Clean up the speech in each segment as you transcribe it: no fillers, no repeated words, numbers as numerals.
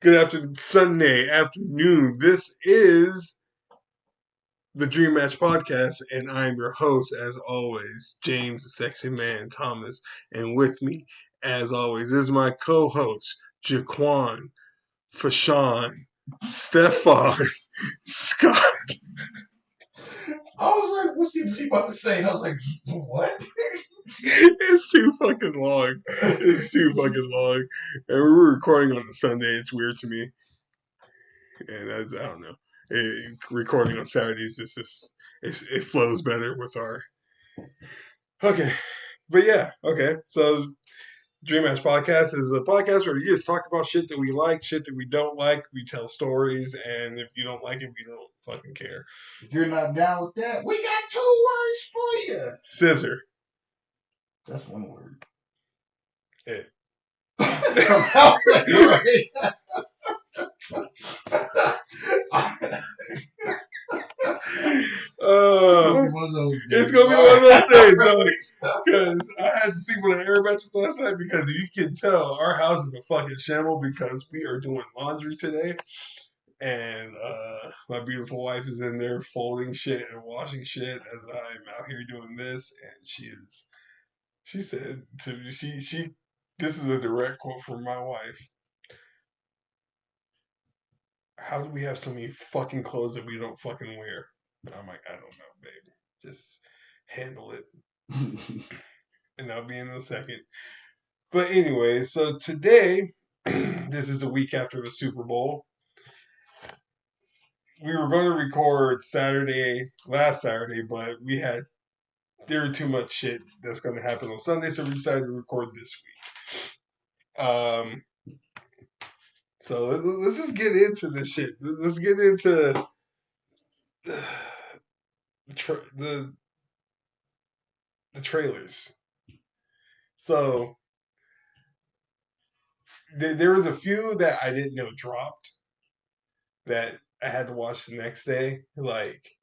Good afternoon, Sunday afternoon. This is the Dream Match Podcast, and I'm your host, as always, James, the Sexy Man Thomas. And with me, as always, is my co-host, Jaquan, Fashawn, Stefan, Scott. I was like, what's he about to say? And I was like, what? It's too fucking long. It's too fucking long. And we're recording on a Sunday. It's weird to me. And I don't know. Recording on Saturdays, it flows better with our. Okay. But yeah, okay. So Dream Match Podcast is a podcast where you just talk about shit that we like, shit that we don't like. We tell stories, and if you don't like it, we don't fucking care. If you're not down with that, we got 2 words for you. Scissor. That's one word. It. I was like, right. It's gonna be one of those days, because I had to sleep with an air mattress last night because you can tell our house is a fucking shamble because we are doing laundry today, and my beautiful wife is in there folding shit and washing shit as I'm out here doing this, and she said to me, she this is a direct quote from my wife. How do we have so many fucking clothes that we don't fucking wear? And I'm like, I don't know, babe. Just handle it. And I'll be in a second. But anyway, so today, this is a week after the Super Bowl. We were going to record last Saturday, but there were too much shit that's going to happen on Sunday, so we decided to record this week. So let's just get into this shit. Let's get into the trailers. So there was a few that I didn't know dropped that I had to watch the next day, like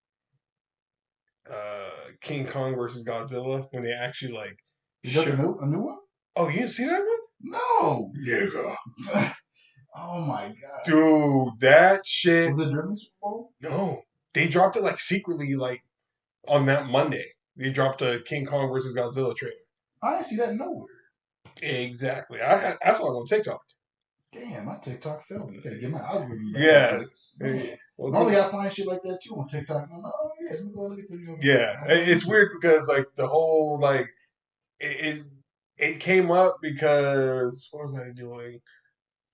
King Kong versus Godzilla, when they actually like. You got a new one? Oh, you didn't see that one? No, nigga. Oh my god, dude, that shit. Was it during the Super Bowl? No, they dropped it like secretly, like on that Monday. They dropped a King Kong versus Godzilla trailer. I didn't see that nowhere. Exactly. I saw it on TikTok. Damn, my TikTok failed. You gotta get my algorithm back. Yeah. Man. Well, normally I find shit like that too on TikTok. And I'm like, oh yeah, let me go look at the. Yeah, it's weird because like the whole like it came up because what was I doing?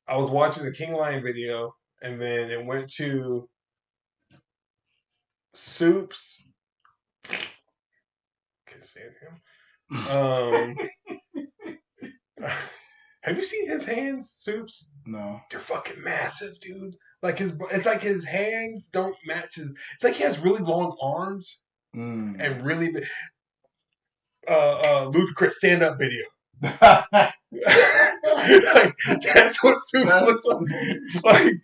I was watching the King Lion video, and then it went to Soups. Can't stand him. Have you seen his hands, Soups? No. They're fucking massive, dude. Like it's like his hands don't match his. It's like he has really long arms and really big. Ludacris stand-up video. Like, that's what Soups looks like.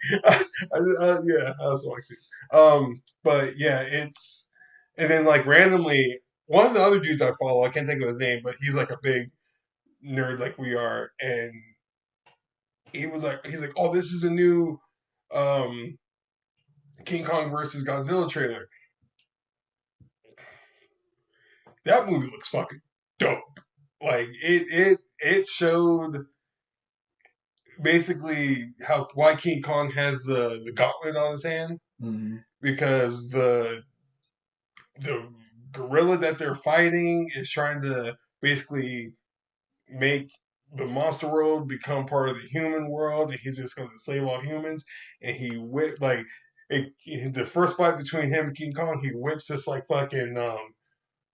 Yeah, I was watching. But yeah, it's and then like randomly, one of the other dudes I follow, I can't think of his name, but he's like a big nerd like we are, and he's like, oh, this is a new King Kong versus Godzilla trailer. That movie looks fucking dope. Like it showed basically why King Kong has the gauntlet on his hand, because the gorilla that they're fighting is trying to basically make the monster world become part of the human world, and he's just going to save all humans. And he the first fight between him and King Kong, he whips this like fucking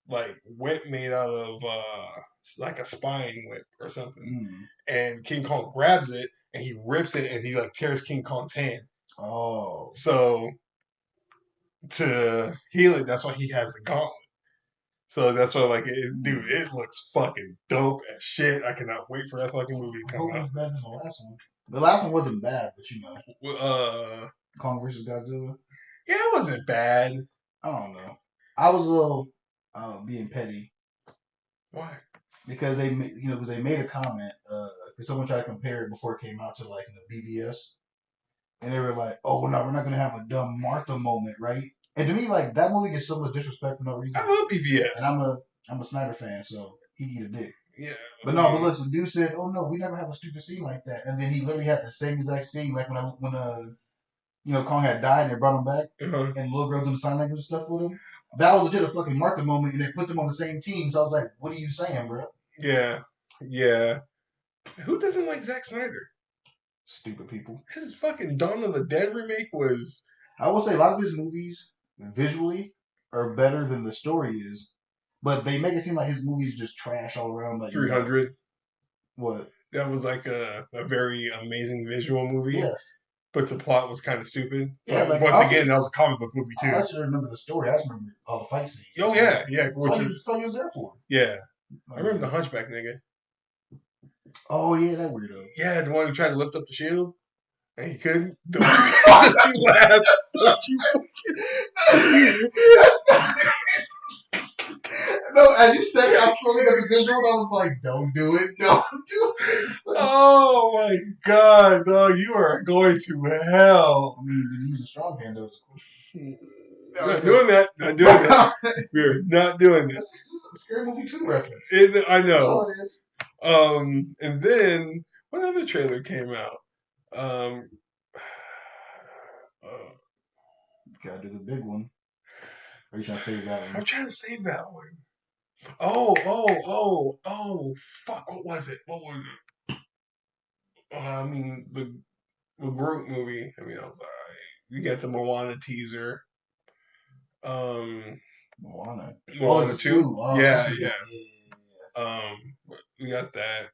like whip made out of like a spine whip or something, and King Kong grabs it and he rips it and he like tears King Kong's hand. Oh, so to heal it, that's why he has the gauntlet. So that's why, like, dude, it looks fucking dope as shit. I cannot wait for that fucking movie to come out. It was better than the last one. The last one wasn't bad, but you know, Kong versus Godzilla. Yeah, it wasn't bad. I don't know. I was a little being petty. Why? Because they made a comment. Because someone tried to compare it before it came out to like the BVS. and they were like, "Oh no, we're not gonna have a dumb Martha moment, right?" And to me, like that movie gets so much disrespect for no reason. I love BVS, and I'm a Snyder fan, so he eat a dick. Yeah, but no, but listen, dude said, "Oh no, we never have a stupid scene like that," and then he literally had the same exact scene, like when Kong had died and they brought him back, and little girl doing sign language and stuff with him. That was legit a fucking Martha moment, and they put them on the same team. So I was like, "What are you saying, bro?" Yeah, yeah. Who doesn't like Zack Snyder? Stupid people. His fucking Dawn of the Dead remake was. I will say a lot of his movies visually are better than the story is, but they make it seem like his movies just trash all around. Like 300. What? That was like a very amazing visual movie. Yeah. But the plot was kind of stupid. Yeah, but once again, that was a comic book movie too. I actually remember the story. I just remember all the fight scenes. Oh yeah, yeah. That's all you was there for. Yeah, I remember the Hunchback nigga. Oh yeah, that weirdo. Yeah, the one who tried to lift up the shield and he couldn't. Don't you laugh? Don't you No, as you said it, I slowly got the visual and I was like, "Don't do it, don't do it." Oh my god, dog, you are going to hell. I mean, did he use a strong hand though? Not doing that. Not doing that. We're not doing this. This is a Scary Movie 2 reference. I know. That's all it is. And then what other trailer came out? Gotta do the big one. Are you trying to save that one? I'm trying to save that one. Fuck, what was it? I mean, the Groot movie. I mean, I was alright. You got the Moana teaser. Moana 2? Oh, yeah. We got that.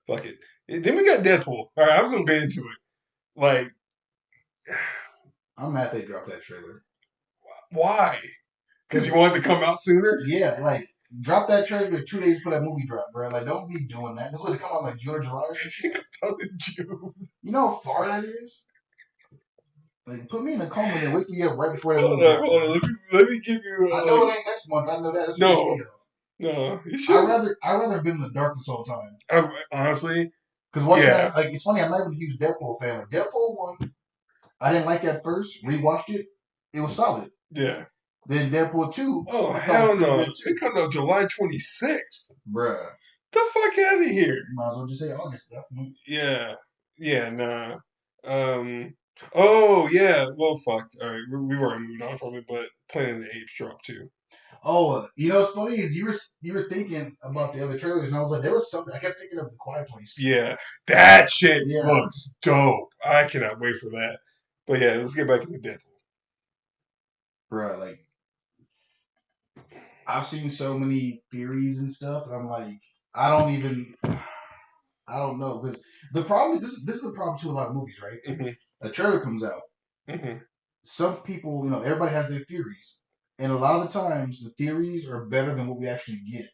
Fuck it. Then we got Deadpool. Alright, I was gonna get into it. Like, I'm mad they dropped that trailer. Why? Because you wanted to come out sooner? Yeah, like, drop that trailer 2 days before that movie drop, bro. Like, don't be doing that. This was to come out like June or July or some shit. June. You know how far that is? Like, put me in a coma and then wake me up right before that movie drop. Hold on. Let me give you. I know it ain't next month. I know that. That's no, you should. I'd rather have been in the dark this whole time. Honestly, because it's funny. I'm not even a huge Deadpool fan. Like Deadpool 1, I didn't like that first. Rewatched it. It was solid. Yeah. Then Deadpool 2. Oh hell no! It comes out July 26th. Bruh. The fuck out of here! You might as well just say August. Definitely. Yeah, nah. Oh yeah. Well, fuck. All right, we were moving on from it, but Planet of the Apes dropped too. Oh, you know what's funny is you were thinking about the other trailers, and I was like, there was something. I kept thinking of The Quiet Place. Yeah, that shit looks dope. I cannot wait for that. But yeah, let's get back into Deadpool. Bruh, like, I've seen so many theories and stuff, and I'm like, I don't know, because the problem this is the problem to a lot of movies, right? Mm-hmm. A trailer comes out. Mm-hmm. Some people, everybody has their theories, and a lot of the times the theories are better than what we actually get,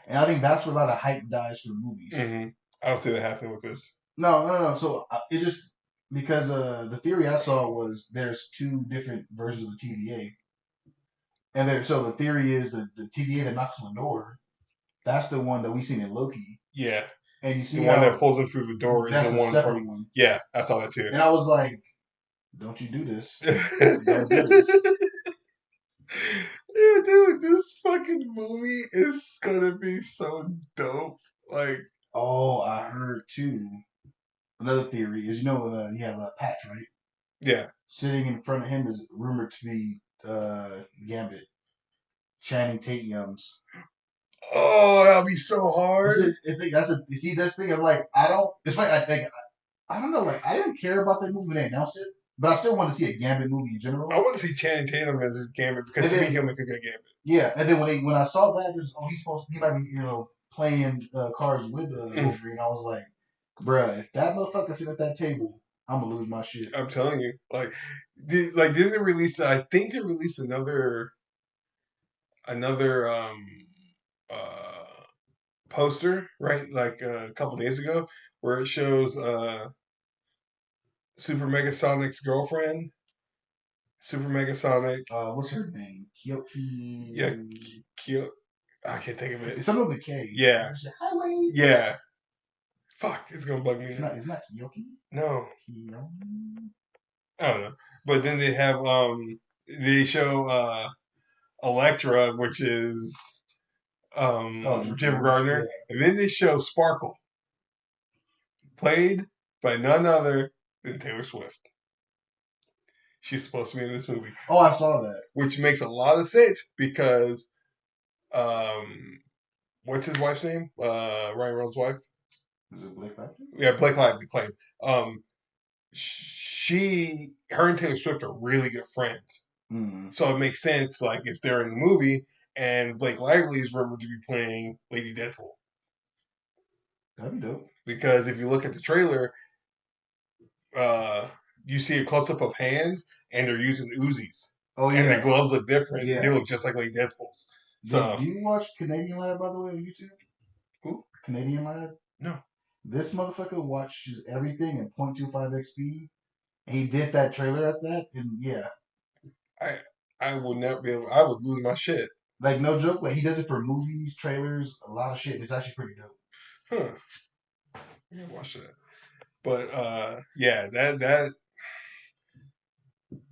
and I think that's where a lot of hype dies for movies. Mm-hmm. I don't see that happening with this. No. So it just because the theory I saw was there's 2 different versions of the TVA. And so the theory is that the TVA that knocks on the door, that's the one that we seen in Loki. Yeah. And you see the one that pulls him through the door is the one separate one. Yeah, I saw that too. And I was like, don't you do this. Don't do this. Yeah, dude, this fucking movie is gonna be so dope. Like, oh, I heard too. Another theory is, you have a Patch, right? Yeah. Sitting in front of him is rumored to be Gambit, Channing Tatum's. Oh, that'll be so hard. You see this thing? I'm like, I don't. It's funny. I don't know. Like, I didn't care about that movie when they announced it, but I still want to see a Gambit movie in general. I want to see Channing Tatum as his Gambit because he'll make a good Gambit. Yeah, and then when I saw that, he might be playing cards with Wolverine. I was like, bruh, if that motherfucker sit at that table, I'm gonna lose my shit. I'm telling you, didn't they release? I think they released another poster, right? Like a couple days ago, where it shows Super Mega Sonic's girlfriend. Super Mega Sonic. What's her name? Kyo. I can't think of it. It's something with a K. Yeah. Highway. Yeah. Fuck, it's gonna bug me. It's not Kiyoki. No, Kiyoki. I don't know. But then they have they show Elektra, which is Jennifer Gardner, yeah. and then they show Sparkle, played by none other than Taylor Swift. She's supposed to be in this movie. Oh, I saw that. Which makes a lot of sense because what's his wife's name? Ryan Reynolds' wife. Is it Blake Lively? Yeah, Blake Lively claim. Her and Taylor Swift are really good friends. Mm. So it makes sense, like, if they're in the movie and Blake Lively is rumored to be playing Lady Deadpool. That'd be dope. Because if you look at the trailer, you see a close up of hands and they're using Uzis. Oh, yeah. And the gloves look different. Yeah. They look just like Lady Deadpool's. So, do you watch Canadian Lad, by the way, on YouTube? Who? Canadian Lad? No. This motherfucker watches everything in 0.25x speed. He did that trailer at that, and yeah. I will never be able, I would lose my shit. Like, no joke, like, he does it for movies, trailers, a lot of shit. It's actually pretty dope. Huh. I gotta watch that. But, yeah, that,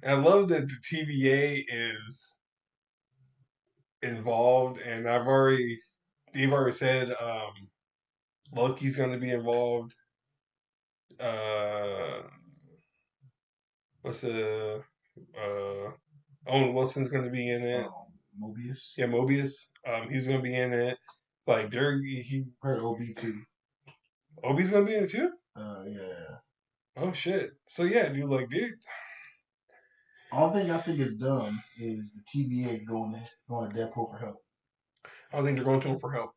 I love that the TVA is involved, and they've already said, Loki's going to be involved. What's the Owen Wilson's going to be in it. Mobius. Yeah, Mobius. He's going to be in it. Like he heard OB too. OB's going to be in it too. Yeah. Oh shit. So yeah, dude. Only thing I think is dumb is the TVA going to Deadpool for help. I don't think they're going to him for help.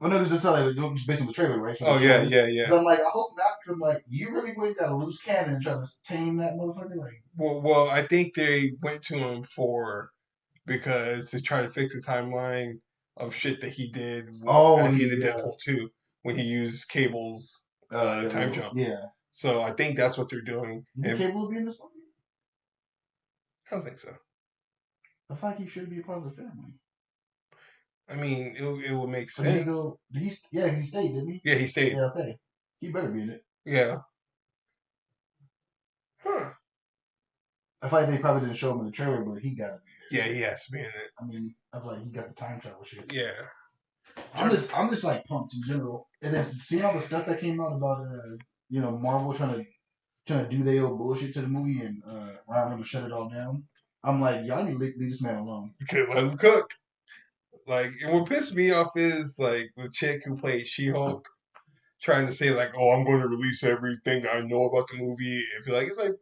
Well, no, because it's like based on the trailer, right? Oh yeah. So I'm like, I hope not. Because I'm like, you really went got a loose cannon and try to tame that motherfucker, like. Well, I think they went to him because to try to fix the timeline of shit that he did at the end of Deadpool 2 when he used Cable's time jump. Yeah. So I think that's what they're doing. You think Cable will be in this movie? I don't think so. I feel like he should be a part of the family. I mean, it would make sense. Because he stayed, didn't he? Yeah, he stayed. Yeah, okay. He better be in it. Yeah. Huh. I feel like they probably didn't show him in the trailer, but he got to be there. Yeah, he has to be in it. I mean, I feel like he got the time travel shit. Yeah. I'm just like pumped in general. And then seeing all the stuff that came out about Marvel trying to do their old bullshit to the movie and Ryan Reynolds shut it all down. I'm like, y'all need to leave this man alone. You can't let him cook. Like, and what pissed me off is like the chick who played She-Hulk trying to say like, "Oh, I'm going to release everything I know about the movie." And be like, it's like,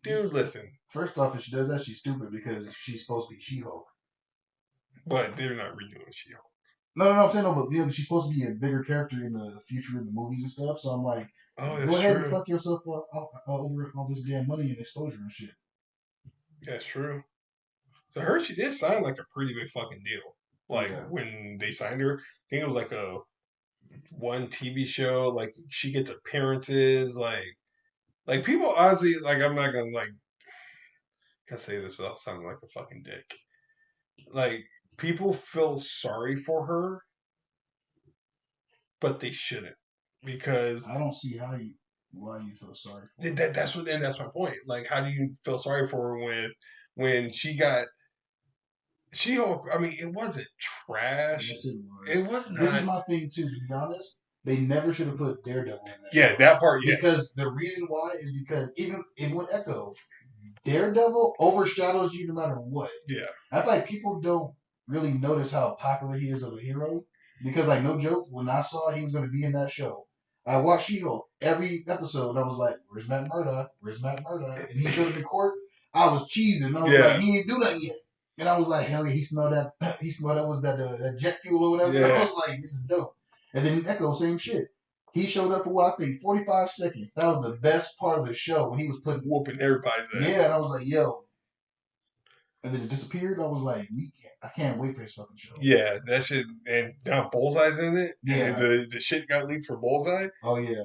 dude, listen. First off, if she does that, she's stupid because she's supposed to be She-Hulk. But they're not redoing She-Hulk. No, I'm saying no, but she's supposed to be a bigger character in the future in the movies and stuff. So I'm like, go ahead and fuck yourself up over all this damn money and exposure and shit. That's true. So I heard she did sign like a pretty big fucking deal. Like when they signed her, I think it was like a one TV show. Like she gets appearances. Like people honestly, like I'm not gonna can't say this without sounding like a fucking dick. Like people feel sorry for her, but they shouldn't because I don't see why you feel sorry for her. That's my point. Like, how do you feel sorry for her when she got She-Hulk? I mean, it wasn't trash. Yes, it was. It was not. This is my thing too. To be honest, they never should have put Daredevil in that. Yeah, that part. Yes. Because the reason why is because even with Echo, Daredevil overshadows you no matter what. Yeah. I feel like people don't really notice how popular he is of a hero. Because, like, no joke, when I saw he was going to be in that show, I watched She-Hulk every episode, and I was like, where's Matt Murdock? Where's Matt Murdock? And he showed up in court. I was cheesing. I was like, he didn't do that yet. And I was like, hell yeah, he smelled that was that jet fuel or whatever. Yeah. I was like, this is dope. And then Echo, same shit. He showed up for what I think 45 seconds. That was the best part of the show when he was whooping everybody's ass. Yeah, and I was like, yo. And then it disappeared. I was like, I can't wait for his fucking show. Yeah, that shit. And now Bullseye's in it. Yeah. And the shit got leaked for Bullseye. Oh, yeah.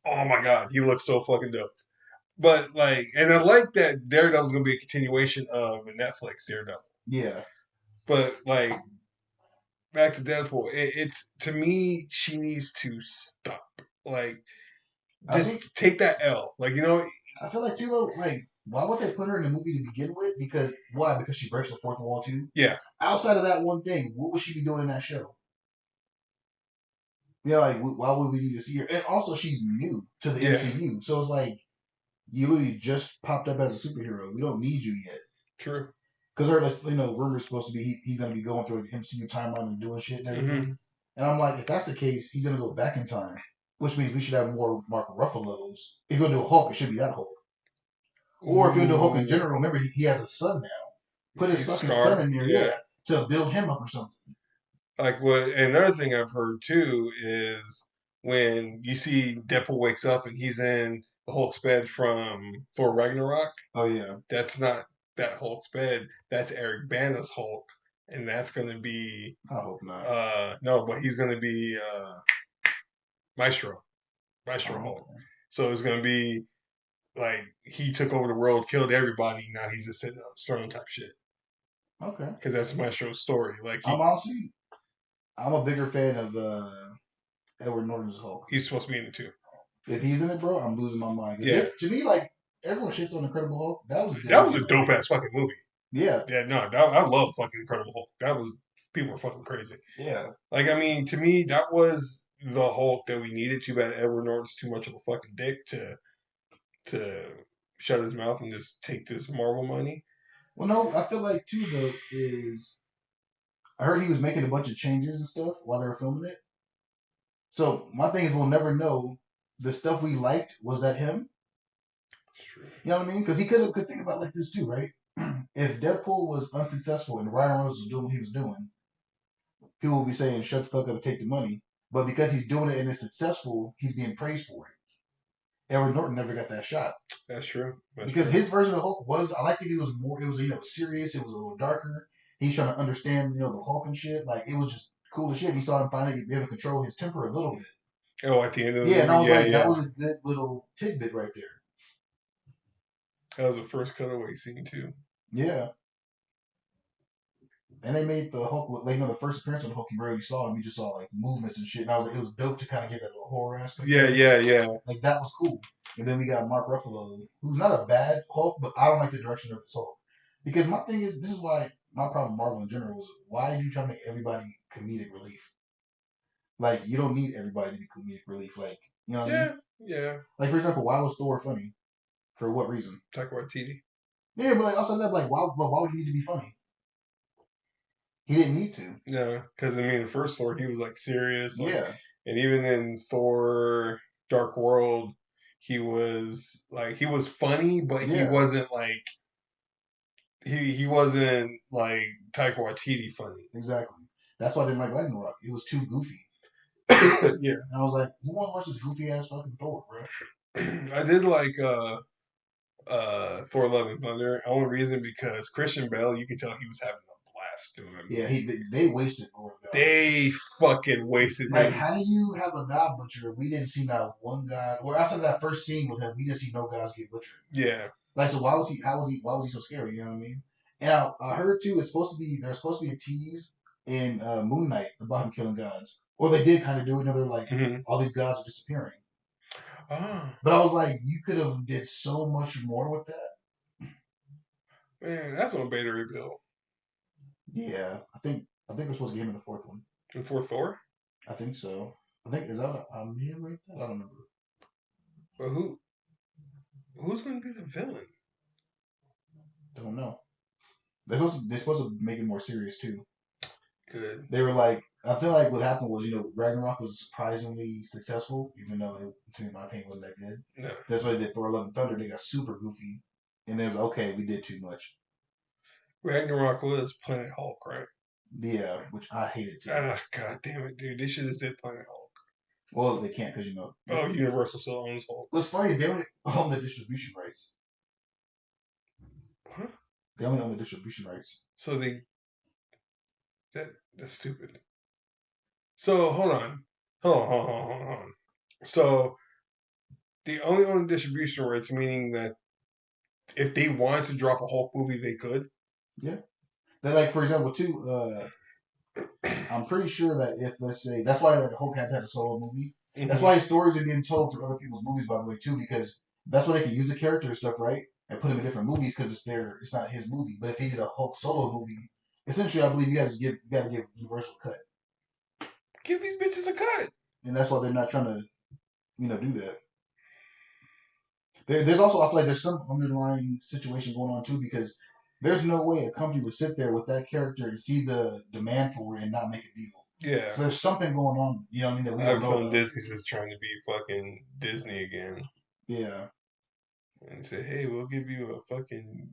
Oh, my God. He looks so fucking dope. But, and I like that Daredevil's going to be a continuation of the Netflix Daredevil. Yeah. But, back to Deadpool. It's, to me, she needs to stop. Just take that L. Like, you know. I feel like too though, like why would they put her in the movie to begin with? Because why? Because she breaks the fourth wall too. Yeah. Outside of that one thing, what would she be doing in that show? Yeah, like why would we need to see her? And also, she's new to the MCU, so it's like you literally just popped up as a superhero. We don't need you yet. True. Because her, rumor's supposed to be he's gonna be going through the MCU timeline and doing shit and everything. Mm-hmm. And I'm like, if that's the case, he's gonna go back in time, which means we should have more Mark Ruffalo's. If you'll do a Hulk, it should be that Hulk. Or if you'll do Hulk in general, remember he has a son now. Put his fucking son in there, to build him up or something. Like what? Another thing I've heard too is when you see Deadpool wakes up and he's in the Hulk's bed from Thor Ragnarok. Oh yeah, that's not that Hulk's bed. That's Eric Bana's Hulk, and that's going to be. I hope not. No, but he's going to be Maestro Hulk. Okay. So it's going to be like he took over the world, killed everybody. Now he's just sitting on a throne type shit. Okay. Because that's Maestro's story. Like I'm a bigger fan of Edward Norton's Hulk. He's supposed to be in it too. If he's in it, bro, I'm losing my mind. Yeah. To me, like everyone shits on Incredible Hulk. That was a dope ass fucking movie. Yeah. Yeah. No, I love fucking Incredible Hulk. People were fucking crazy. Yeah. Like I mean, to me, that was the Hulk that we needed. Too bad Edward Norton's too much of a fucking dick to shut his mouth and just take this Marvel money. Well, no, I feel like too though is I heard he was making a bunch of changes and stuff while they were filming it. So my thing is, we'll never know the stuff we liked was that him. True. You know what I mean? Because he could think about it like this too, right? If Deadpool was unsuccessful and Ryan Reynolds was doing what he was doing, people will be saying, "Shut the fuck up and take the money." But because he's doing it and it's successful, he's being praised for it. Edward Norton never got that shot. That's true. Because his version of Hulk was, I like that it was more, it was serious, it was a little darker. He's trying to understand, the Hulk and shit. Like it was just cool as shit. We saw him finally be able to control his temper a little bit. Oh, at the end of the movie, and I was like, that was a good little tidbit right there. That was the first cutaway scene too. Yeah. And they made the Hulk look like the first appearance of the Hulk you barely saw him. You just saw like movements and shit. And I was like, it was dope to kind of give that little horror aspect. Yeah. Like that was cool. And then we got Mark Ruffalo, who's not a bad Hulk, but I don't like the direction of his Hulk. Because my thing is, this is why my problem with Marvel in general is why are you trying to make everybody comedic relief? Like you don't need everybody to be comedic relief. Like you know what I mean? Yeah. Like for example, why was Thor funny? For what reason? Taika Waititi. Yeah, but like outside of that, like why would he need to be funny? He didn't need to. No, because I mean, the first Thor, he was like serious. Like, yeah. And even in Thor: Dark World, he was funny, but he wasn't like he wasn't like Taika Waititi funny. Exactly. That's why I didn't like Ragnarok. It was too goofy. Yeah. And I was like, who want to watch this goofy ass fucking Thor, bro? I did like Thor: Love and Thunder. Only reason because Christian Bale, you could tell he was having a blast doing it. Yeah, they wasted Thor. They fucking wasted him. Like, how do you have a god butcher? We didn't see not one god. Well, outside of that first scene with him, we didn't see no gods get butchered. Yeah. Like, so why was he so scary? You know what I mean? And I heard too, there's supposed to be a tease in Moon Knight about him killing gods. Or they did kind of do it, they're like, all these gods are disappearing. But I was like, you could have did so much more with that. Man, that's on beta rebuild. Yeah, I think we're supposed to get him in the fourth one. In fourth Thor? I think so. I think is that a name right there? I don't remember. But who's going to be the villain? Don't know. They're supposed to make it more serious too. Good. They were like, I feel like what happened was, Ragnarok was surprisingly successful, even though it, to me, my opinion, wasn't that good. No. That's why they did Thor: Love and Thunder. They got super goofy, and there's okay, we did too much. Ragnarok was Planet Hulk, right? Yeah, which I hated too. God damn it, dude! They should have did Planet Hulk. Well, they can't because Oh, Universal still owns Hulk. What's funny is they only own the distribution rights. Huh? They only own the distribution rights. So that's stupid. So hold on. So they only own the distribution rights, meaning that if they wanted to drop a Hulk movie, they could. Yeah. They like, for example, too. I'm pretty sure that if let's say that's why Hulk has had a solo movie. That's why his stories are being told through other people's movies, by the way, too, because that's why they can use the character and stuff, right? And put him in different movies because it's not his movie. But if he did a Hulk solo movie, essentially, I believe you got to give Universal a cut. Give these bitches a cut. And that's why they're not trying to, do that. There's also, I feel like there's some underlying situation going on too, because there's no way a company would sit there with that character and see the demand for it and not make a deal. Yeah. So there's something going on, you know what I mean, that we don't know about. Disney's just trying to be fucking Disney again. Yeah. And say, hey, we'll give you a fucking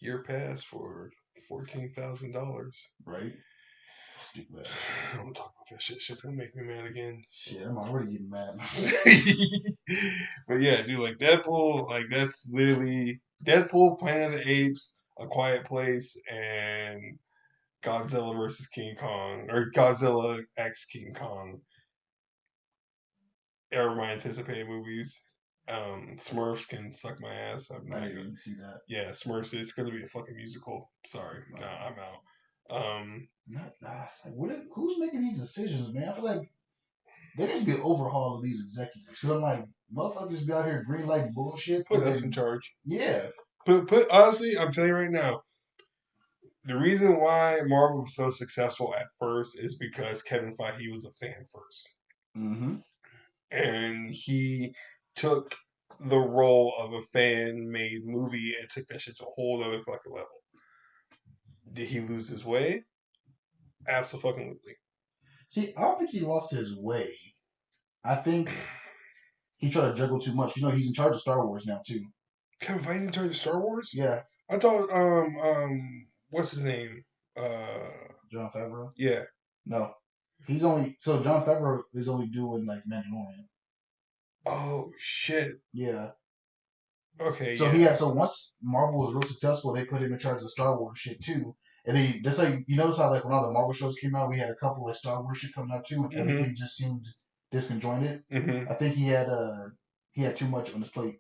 year pass for $14,000. Right. Stupid ass shit. I don't talk about that shit. Shit's gonna make me mad again. Shit, I'm already getting mad. But yeah, dude, like Deadpool, like that's literally Deadpool, Planet of the Apes, A Quiet Place, and Godzilla versus King Kong, or Godzilla X King Kong are my anticipated movies. Smurfs can suck my ass. I didn't even see that. Yeah, Smurfs. It's gonna be a fucking musical. Sorry, nah, I'm out. Who's making these decisions, man? I feel like there needs to be an overhaul of these executives because I'm like, motherfuckers be out here green lighting bullshit. Put us in charge. Yeah. Put honestly, I'm telling you right now, the reason why Marvel was so successful at first is because Kevin Feige was a fan 1st Mm-hmm. And he took the role of a fan-made movie and took that shit to a whole other fucking level. Did he lose his way? Absolutely. See, I don't think he lost his way. I think he tried to juggle too much. You know, he's in charge of Star Wars now too. Kevin Feige's in charge of Star Wars? Yeah. I thought what's his name? Jon Favreau? Yeah. No. Jon Favreau is only doing like Mandalorian. Oh shit. Yeah. Okay. So once Marvel was real successful, they put him in charge of Star Wars shit too. And then just like you notice how like when all the Marvel shows came out, we had a couple of Star Wars shit coming out too, and everything just seemed disconjointed. Mm-hmm. I think he had too much on his plate.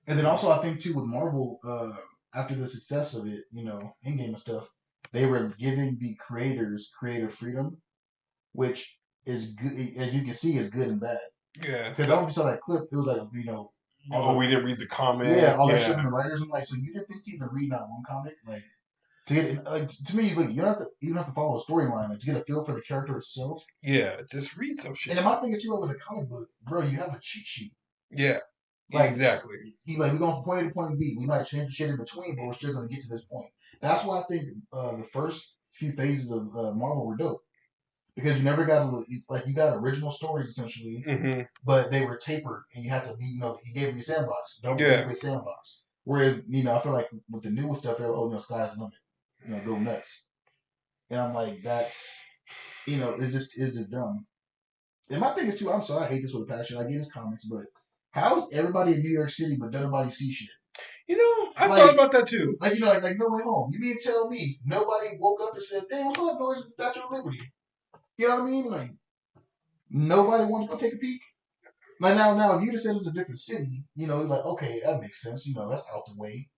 And then also I think too with Marvel, after the success of it, Endgame and stuff, they were giving the creators creative freedom, which is good, as you can see, is good and bad. Yeah. Because I don't know if you saw that clip, it was like we didn't read the comment. Yeah, all that shit from the writers. I'm like, so you didn't think to even read not one comic, like to get to me, like you don't have to follow a storyline, like to get a feel for the character itself. Yeah, just read some shit. And then my thing is too over the comic book, bro. You have a cheat sheet. Yeah, like, exactly. We're going from point A to point B. We might change the shit in between, but we're still going to get to this point. That's why I think the first few phases of Marvel were dope. Because you never got you got original stories essentially, but they were tapered, and you had to be, he gave me a sandbox. Don't break the sandbox. Whereas, I feel like with the newer stuff, they're like, sky's the limit. Go nuts. And I'm like, that's, it's just dumb. And my thing is too, I'm sorry, I hate this with a passion. I get his comments, but how is everybody in New York City but nobody see shit? I thought about that too. Like No Way Home. You mean to tell me nobody woke up and said, "Damn, what's all that noise at the Statue of Liberty?" You know what I mean? Like, nobody wanted to go take a peek. Like now, if you'd have said it was a different city, like, okay, that makes sense. That's out the way.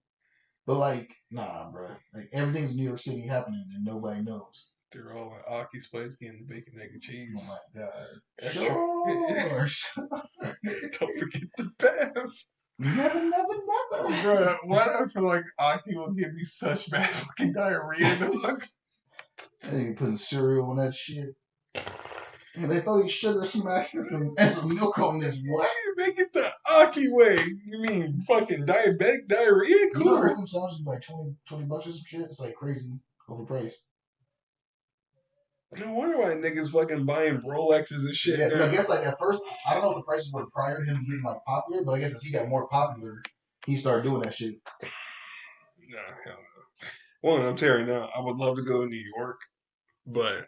But like, nah, bro. Like everything's in New York City happening and nobody knows. They're all at Aki's place getting the bacon, egg, and cheese. Oh my god! Sure. Don't forget the bath. Never. Bro, why do I feel like Aki will give me such bad fucking diarrhea? They putting cereal on that shit. And they throw these sugar smacks and some milk on this. What? You make it the Aki way. You mean fucking diabetic diarrhea? Cool. You know, Hokum sandwiches like $20 or some shit. It's like crazy overpriced. No wonder why niggas fucking buying Rolexes and shit. Yeah, because I guess like at first, I don't know if the prices were prior to him getting like popular, but I guess as he got more popular, he started doing that shit. Nah, hell no. Well, I'm telling you now, I would love to go to New York, but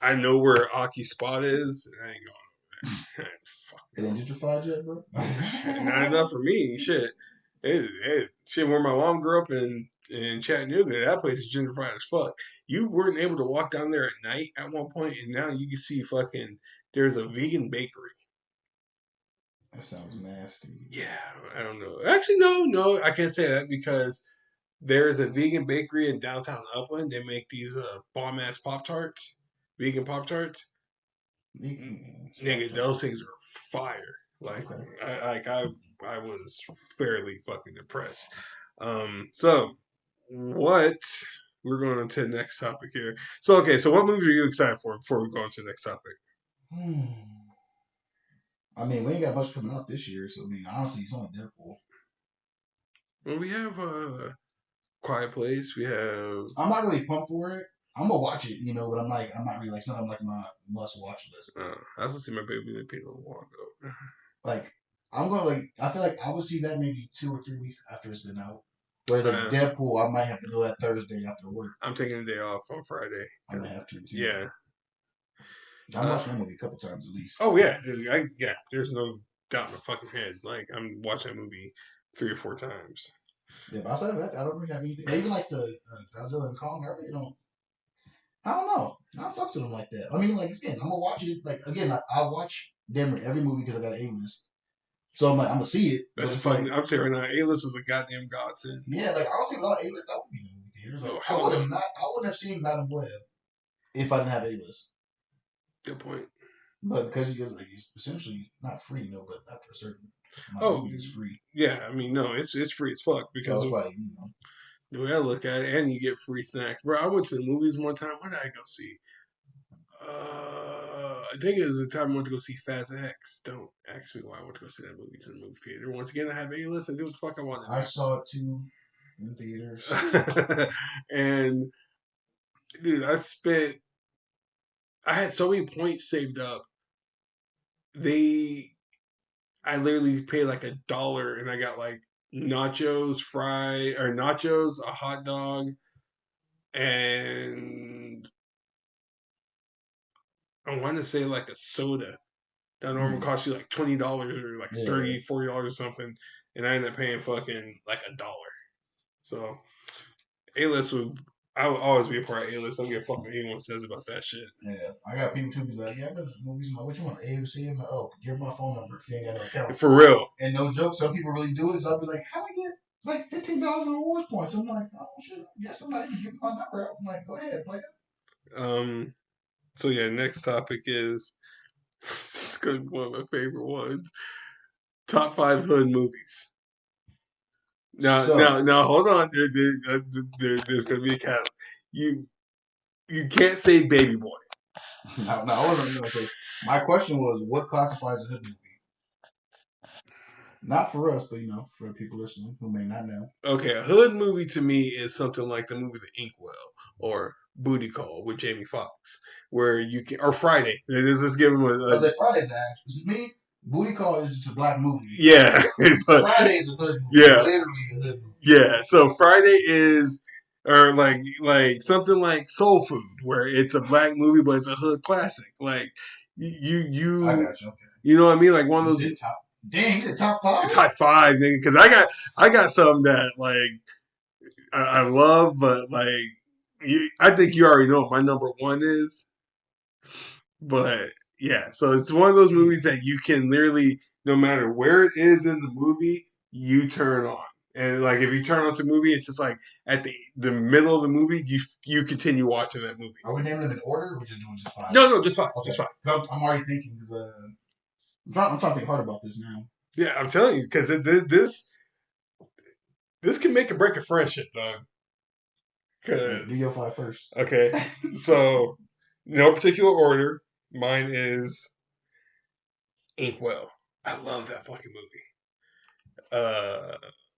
I know where Aki's spot is. And I ain't going over there. Fuck. It ain't gentrified yet, bro? Not enough for me. Shit. Shit, where my mom grew up in Chattanooga, that place is gentrified as fuck. You weren't able to walk down there at night at one point, and now you can see fucking, there's a vegan bakery. That sounds nasty. Yeah, I don't know. Actually, no, I can't say that because there's a vegan bakery in downtown Upland. They make these bomb-ass Pop-Tarts, vegan Pop-Tarts. Nigga, those things are fire. Like, I was fairly fucking depressed. So what? We're going on to the next topic here. So okay, so what movie are you excited for before we go on to the next topic? I mean, we ain't got much coming out this year, so I mean, honestly, it's only Deadpool. Well, we have Quiet Place. We have. I'm not really pumped for it. I'm gonna watch it, but I'm not really like, it's not on like my must watch list. I was gonna see my baby that paid a while ago. Like, I'm gonna I feel like I would see that maybe 2 or 3 weeks after it's been out. Whereas like Deadpool, I might have to go that Thursday after work. I'm taking a day off on Friday. I might have to too. Yeah. I'm watching that movie a couple times at least. Oh yeah, there's no doubt in my fucking head. Like I'm watching that movie 3 or 4 times. Yeah, but outside of that, I don't really have anything. Even like the Godzilla and Kong, I really don't. I don't know. I don't talk to them like that. I mean, like again, I'm gonna watch it. Like again, I watch damn near every movie because I got an A-list. So I'm like, I'm gonna see it. That's fucking. Like, I'm saying right now, A-list was a goddamn godsend. Yeah, like honestly, without A-list, I would be in the movie theaters. Like, I wouldn't have seen Madam Web if I didn't have A-list. Good point. But because you guys like, it's essentially not free, but after a certain movie is free. Yeah, I mean, no, it's free as fuck because so it's like the way I look at it, and you get free snacks, bro. I went to the movies one time. What did I go see? I think it was the time I went to go see Fast X. Don't ask me why I went to go see that movie to the movie theater. Once again, I have A-list. I do what the fuck I wanted. I saw it too in theaters. And dude, I had so many points saved up. I literally paid like $1 and I got like nachos, a hot dog, and I want to say like a soda that normally costs you like $20 or like $30, $40 or something, and I ended up paying fucking like $1. So A-list I would always be a part of A-list. I don't give a fuck what anyone says about that shit. Yeah, I got people too be like, yeah, I got movies. I'm like, what you want? AMC? I'm like, oh, give my phone number if you ain't got no account. For real. And no joke, some people really do it. So I'll be like, how do I get like $15 in rewards points? I'm like, oh shit, I guess I'm not even giving my number out. I'm like, go ahead, play it. So yeah, next topic is it's gonna be one of my favorite ones. Top 5 hood movies. Now, hold on. There's gonna be a cap. You can't say Baby Boy. No, I wasn't gonna say. My question was, what classifies a hood movie? Not for us, but for people listening who may not know. Okay, a hood movie to me is something like the movie The Inkwell or Booty Call with Jamie Foxx, where you can, or Friday. Let's give him a. Friday's act. This is me. Booty Call is just a black movie. Yeah, but Friday is a hood movie. Yeah, literally a hood movie. Yeah, so Friday is. Or like something like Soul Food, where it's a black movie but it's a hood classic. Like you. I got you. Okay. You know what I mean? Like one of those. Dang, is it top 5? Top 5, nigga. Because I got some that like I love, but like I think you already know what my number 1 is. But yeah, so it's one of those movies that you can literally, no matter where it is in the movie, you turn on. And like if you turn on to a movie, it's just like at the middle of the movie, you continue watching that movie. Are we naming them in order, or are we just doing just 5? No, just 5. Okay. Just 5. Because I'm already thinking. Because I'm trying to think hard about this now. Yeah, I'm telling you, because this can make or break a friendship, dog. Do your 5 first. Okay, so no particular order. Mine is Inkwell. I love that fucking movie.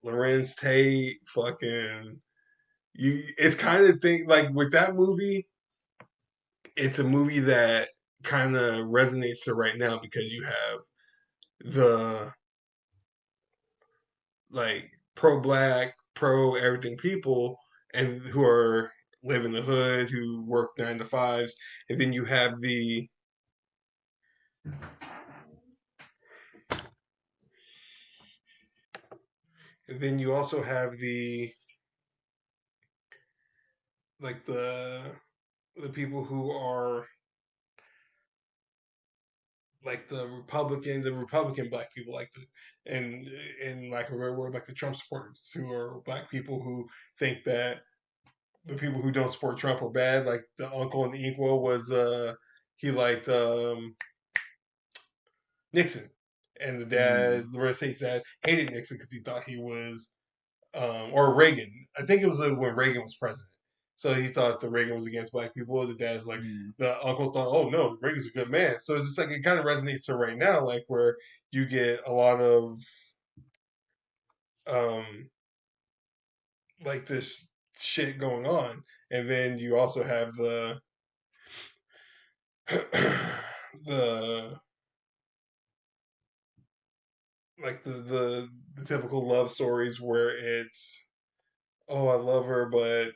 Lorenz Tate, fucking it's kind of thing like with that movie. It's a movie that kind of resonates to right now because you have the like pro-black, pro-everything people, and who are live in the hood, who work 9 to 5s, and then you have you also have the like the people who are like the Republican black people, like and like a real word, like the Trump supporters, who are black people who think that the people who don't support Trump are bad. Like the uncle in the Inkwell was he liked Nixon, and the dad, the United States dad, hated Nixon because he thought he was, or Reagan. I think it was when Reagan was president. So he thought the Reagan was against black people. The dad's like, the uncle thought, oh no, Reagan's a good man. So it's just like it kind of resonates to right now, like where you get a lot of like this shit going on, and then you also have the the like the typical love stories where it's, oh, I love her, but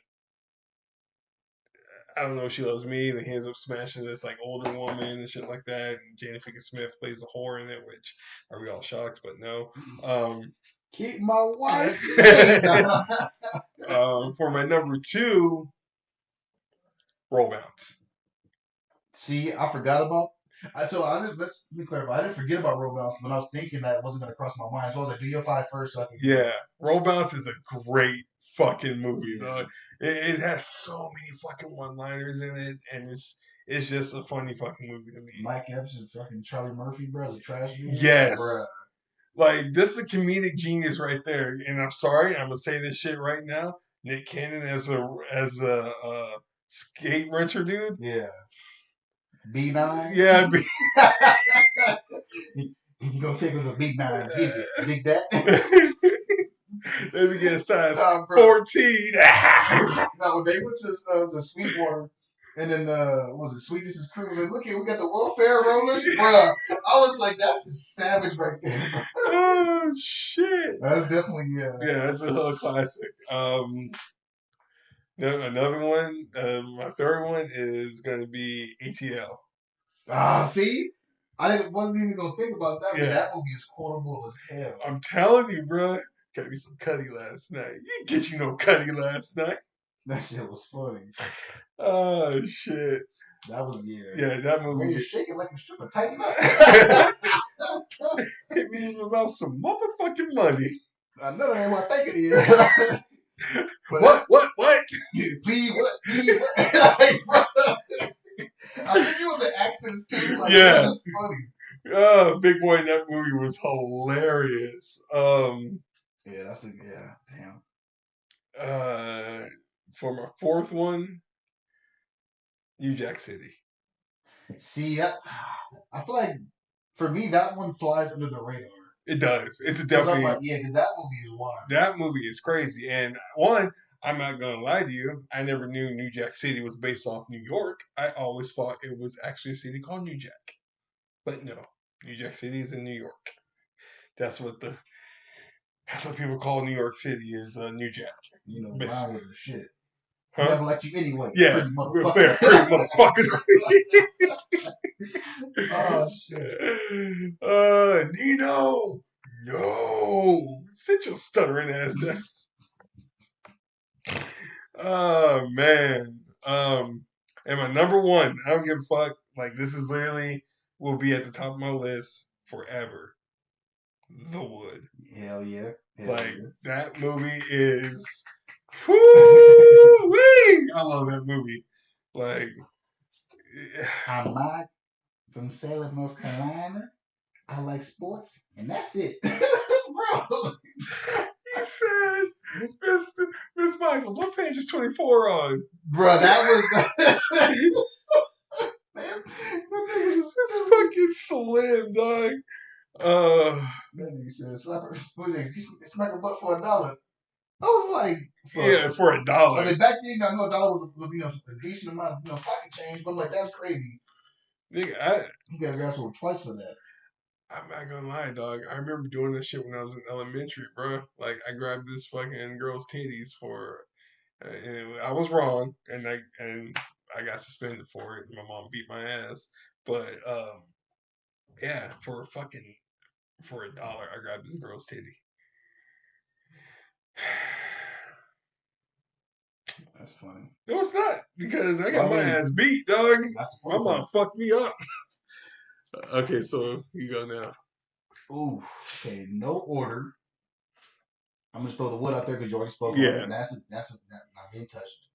I don't know if she loves me. And he ends up smashing this like older woman and shit like that. And Jada Pinkett Smith plays a whore in it, which are we all shocked? But no. Keep my wife straight. For my number 2, Roll Bounce. See, I forgot about. So I didn't. Let me clarify. I didn't forget about Roll Bounce, but I was thinking that it wasn't going to cross my mind. So I was like, "Do your 5 first, so I can." Yeah, Roll Bounce is a great fucking movie, dog. It has so many fucking one-liners in it, and it's just a funny fucking movie to me. Mike Epps and fucking Charlie Murphy, bro, is a trash dude. Yes, bruh. Like this is a comedic genius right there. And I'm sorry, I'm gonna say this shit right now. Nick Cannon as a skate renter dude. Yeah. B9. Yeah. You gonna take us a B9? Dig that? Let me get a size 14. No, they went to Sweetwater, and then was it Sweetness's crew was like, "Look here, we got the welfare rollers, bruh." I was like, "That's just savage right there." Oh shit! That's definitely Yeah, that's a whole classic. Another one, my third one is gonna be ATL. See, wasn't even gonna think about that, but that movie is quotable as hell. I'm telling you, bro. Got me some Cuddy last night. You get you no Cuddy last night. That shit was funny. Oh shit. That was Yeah, that movie. Well, you're shaking like a stripper. Tighten up. Hit me about some motherfucking money. I know that ain't what I think it is. What? Please, what? Please, what? Like, bro, I think it was an accent too. Like, yeah. It was just funny. Big Boy in that movie was hilarious. Yeah, damn. For my fourth one, New Jack City. See, I feel like for me that one flies under the radar. It does. It's definitely because that movie is wild. That movie is crazy. And I'm not gonna lie to you, I never knew New Jack City was based off New York. I always thought it was actually a city called New Jack. But no, New Jack City is in New York. That's what people call New York City is New Jack. You know, Brown was a shit. Huh? Never liked you anyway. Yeah, pretty motherfucker. Pretty motherfucker. Oh shit. Nino, no, sit your stuttering ass down. Oh man. And my number one, I don't give a fuck. Like this is literally will be at the top of my list forever. The Wood. Hell yeah. That movie is woo-wee! I love that movie. Like I'm Mike from Salem, North Carolina. I like sports, and that's it. Bro. He said, Miss Michael, what page is 24 on? Bro, that was man, it's fucking slim, dog. That nigga said, smack her butt for $1. I was like, for $1. I mean, back then, I know $1 was a decent amount of pocket change, but I'm like, that's crazy. Nigga, he got his ass worked twice for that. I'm not gonna lie, dog. I remember doing this shit when I was in elementary, bro. Like, I grabbed this fucking girl's titties for, and I was wrong, and I got suspended for it. My mom beat my ass, but yeah, for $1, I grabbed this girl's titty. That's funny. No, it's not, because I got my ass beat, dog. My mom fucked me up. Okay, so you go now. Ooh, okay, no order. I'm gonna throw the wood out there because you already spoke. Yeah, that's not being touched.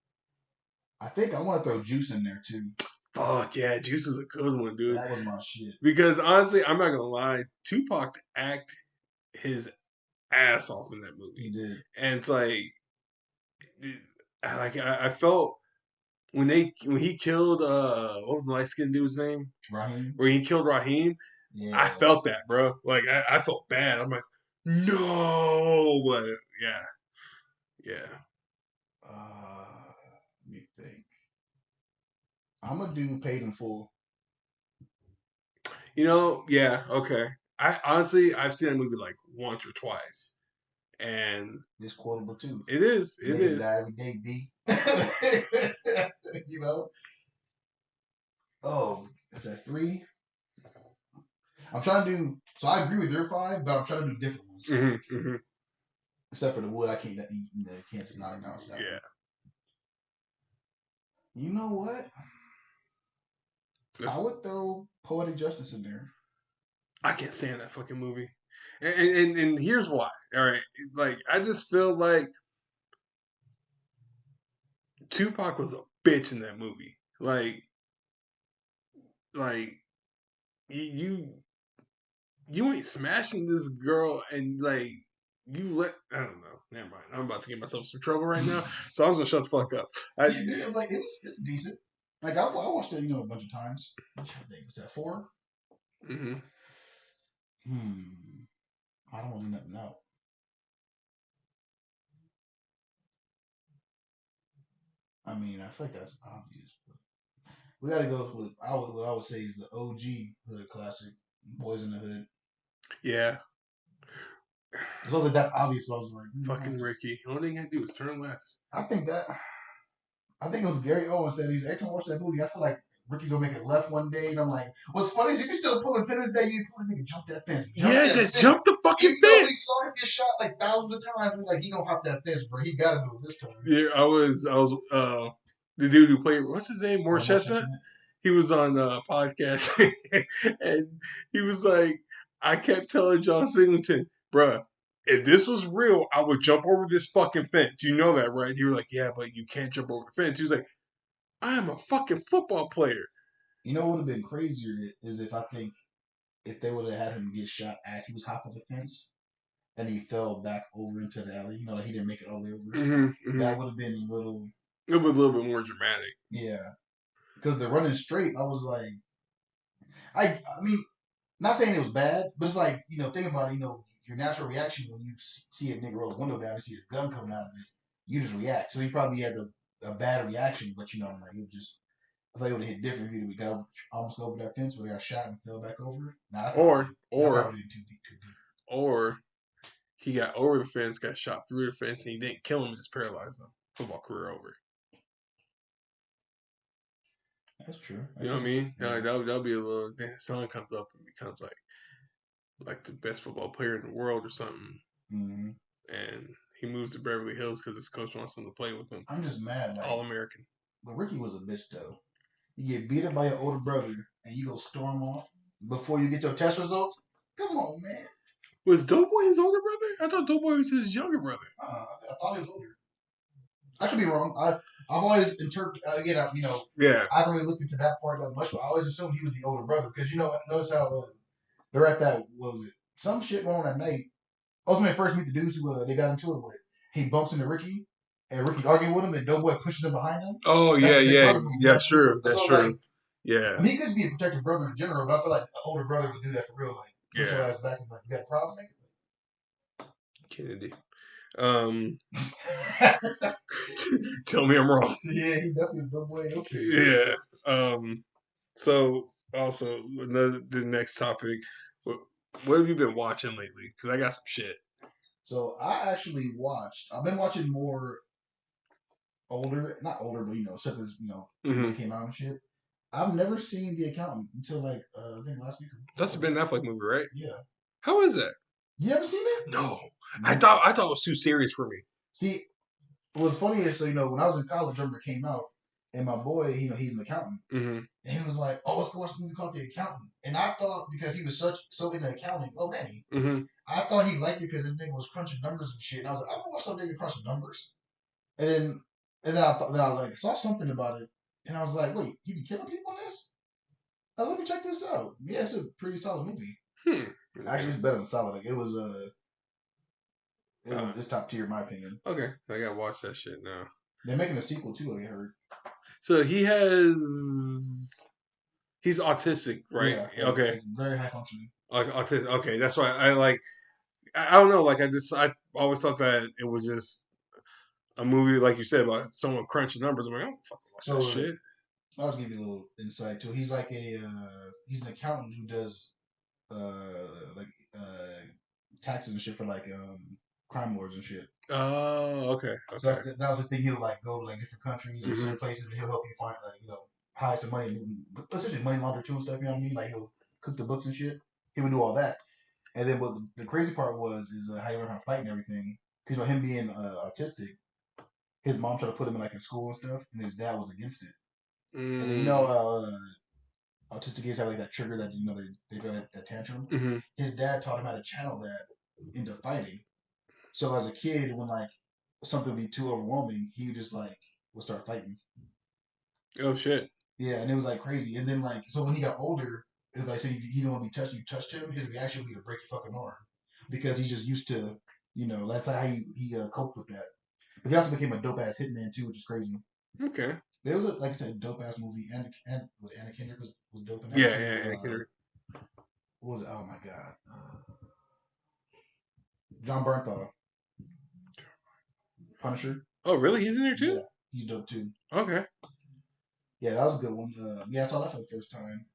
I think I want to throw Juice in there too. Fuck yeah, Juice is a good one, dude. That was my shit. Because honestly, I'm not gonna lie, Tupac act his ass off in that movie. He did. And it's like I felt when he killed what was the light skinned dude's name? Raheem. When he killed Raheem, yeah. I felt that, bro. Like I felt bad. I'm like, no, but yeah. Let me think. I'm gonna do Paid in Full. Yeah, okay. I've seen that movie like once or twice, and it's quotable too. It is. Die every day, D. Oh, is that 3? I'm trying to do. So I agree with your 5, but I'm trying to do different ones. Mm-hmm. Except for the wood, I can't. You can't just not acknowledge that. Yeah. One. You know what? I would throw Poetic Justice in there. I can't stand that fucking movie, and here's why. All right, like I just feel like Tupac was a bitch in that movie. Like you ain't smashing this girl and like I don't know. Never mind. I'm about to get myself some trouble right now, so I'm just gonna shut the fuck up. It's decent. Like I watched it, a bunch of times. I think was that 4? Mm-hmm. I don't want to nothing out. I mean, I feel like that's obvious, but we got to go with what I would say is the OG hood classic, Boys in the Hood. Yeah. I was like, that's obvious, but I was like, fucking Ricky. The only thing I do is turn left. I think it was Gary Owen said every time I watch that movie, I feel like Ricky's gonna make it left one day, and I'm like, what's funny is you can still pull it to this day. You can pull a nigga jump that fence. Jump the fucking Even fence. Though we saw him get shot like thousands of times, we're like, he gonna hop that fence, bro. He gotta do it this time. Yeah, I was the dude who played, what's his name, Morris Chestnut. He was on the podcast, and he was like, I kept telling John Singleton, bruh, if this was real, I would jump over this fucking fence. You know that, right? He was like, yeah, but you can't jump over the fence. He was like, I am a fucking football player. You know what would have been crazier is if they would have had him get shot as he was hopping the fence and he fell back over into the alley. Like he didn't make it all the way over. Mm-hmm. That would have been a little. It would be a little bit more dramatic. Yeah, because they're running straight. I was like, I mean, not saying it was bad, but it's like think about it. Your natural reaction when you see a nigga roll the window down and see a gun coming out of it, you just react. So he probably had a bad reaction, but I'm like, it just. I thought it would have hit different if we got almost over that fence where they got shot and fell back over. Or too deep. Or he got over the fence, got shot through the fence, and he didn't kill him, just paralyzed him. Football career over. That's true. You know what I mean? Yeah. Like that'll be a little. Then his son comes up and becomes like the best football player in the world or something. Mm-hmm. And he moves to Beverly Hills because his coach wants him to play with him. I'm just mad. All American. But Ricky was a bitch though. You get beat up by your older brother and you go storm off before you get your test results. Come on, man. Was Doughboy his older brother? I thought Doughboy was his younger brother. I thought he was older. I could be wrong. I've always interpreted again. Yeah. I haven't really looked into that part that much, but I always assumed he was the older brother because notice how they're at that. What was it? Some shit going on at night. I was when they first meet the dudes who they got into it with. He bumps into Ricky, and Ricky's arguing with him. And Doughboy pushes him behind him. Oh that's true. That's true. Like, yeah. I mean, he could be a protective brother in general, but I feel like an older brother would do that for real. Like push your ass back and like, you got a problem, nigga? Kennedy. Tell me I'm wrong. Yeah, he definitely Doughboy. Okay. Yeah. So also the next topic. What have you been watching lately? Because I got some shit. So I actually I've been watching more not older, but stuff that's mm-hmm. came out and shit. I've never seen The Accountant until like I think last week. That's a Ben Affleck movie, right? Yeah. How is that? You haven't seen it? No. I thought it was too serious for me. See, what's funny is when I was in college, I remember it came out, and my boy, he's an accountant, mm-hmm. and he was like, "Oh, let's go watch a movie called The Accountant." And I thought because he was so into accounting, Manny, mm-hmm. I thought he liked it because his nigga was crunching numbers and shit. And I was like, I don't want some nigga crunching numbers. And then I saw something about it. And I was like, wait, he be killing people in this? Oh, let me check this out. Yeah, it's a pretty solid movie. Okay. Actually, it's better than solid. Like, Uh, it's top tier in my opinion. okay, I gotta watch that shit now. They're making a sequel too. I heard. So he's autistic, right? Yeah, Okay, like very high functioning. like autistic. Okay, that's why I like. I don't know. Like I always thought that it was just a movie, like you said, about someone crunching numbers. I'm like, I don't fucking watch that So shit. I'll just give you a little insight too. He's like he's an accountant who does like taxes and shit for like crime lords and shit. Oh, okay, So okay. that was his thing. He'll like go to like different countries or certain places, and he'll help you find like hide some money, essentially money laundering too and stuff. You know what I mean? Like he'll cook the books and shit. He would do all that. And then what the crazy part was is how he learned how to fight and everything. Because him being autistic, his mom tried to put him in like in school and stuff, and his dad was against it. And then autistic kids have like that trigger that they go that tantrum. Mm-hmm. His dad taught him how to channel that into fighting. So as a kid, when like something would be too overwhelming, he just like would start fighting. Oh shit. Yeah, and it was like crazy. And then like so when he got older, if like say he don't want to be touched, you touched him, his reaction would be to break your fucking arm because he's just used to that's how he coped with that. But he also became a dope ass hitman too, which is crazy. Okay. There was like I said, dope ass movie, and with Anna Kendrick was dope in that Yeah, too. yeah. What was it? Oh my god, John Bernthal, Punisher. Oh, really? He's in there too? Yeah, he's dope too. Okay. Yeah, that was a good one. Yeah, I saw that for the first time,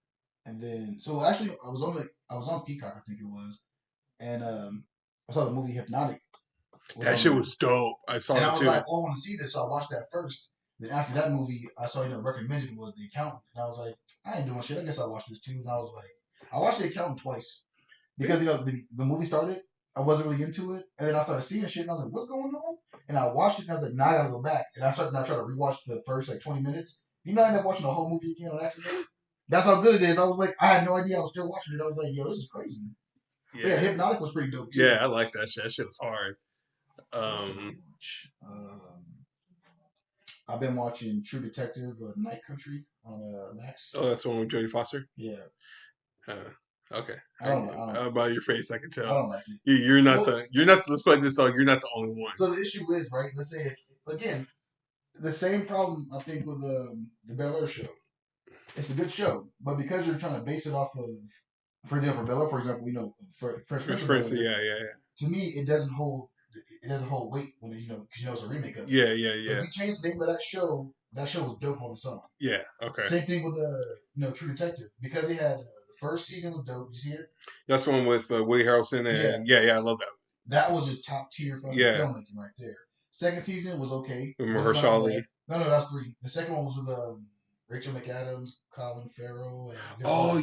and then so actually I was on Peacock, I think it was, and I saw the movie Hypnotic was That on shit there, was dope. I saw and I that was too. like, oh, I want to see this, so I watched that first. Then after that movie, I saw recommended was The Accountant, and I was like, I ain't doing shit. I guess I'll watch this too. And I was like, I watched The Accountant twice because the movie started. I wasn't really into it, and then I started seeing shit, and I was like, "What's going on?" And I watched it, and I was like, "Now I gotta go back." And I tried to rewatch the first like 20 minutes. I ended up watching the whole movie again on accident. That's how good it is. I was like, I had no idea I was still watching it. I was like, "Yo, this is crazy." But yeah, Hypnotic was pretty dope too. Yeah, I like that shit. That shit was hard. I've been watching True Detective, Night Country on Max. Oh, that's the one with Jodie Foster. Yeah. Okay. I don't. By your face, I can tell. I don't like it. You're not despite this song. You're not the only one. So the issue is right. Let's say again, the same problem I think with the Bel Air show. It's a good show, but because you're trying to base it off of for Bel Air, for example, for Fresh Prince, yeah. To me, it doesn't hold weight when because it's a remake of it. Yeah. If you change the name of that show was dope on its own. Yeah. Okay. Same thing with True Detective because they had the first season was dope. You see it? That's the one with Woody Harrelson and yeah, I love that. That was just top tier fucking filmmaking right there. Second season was okay. Mahershala Ali. No, that was 3. The second one was with Rachel McAdams, Colin Farrell, and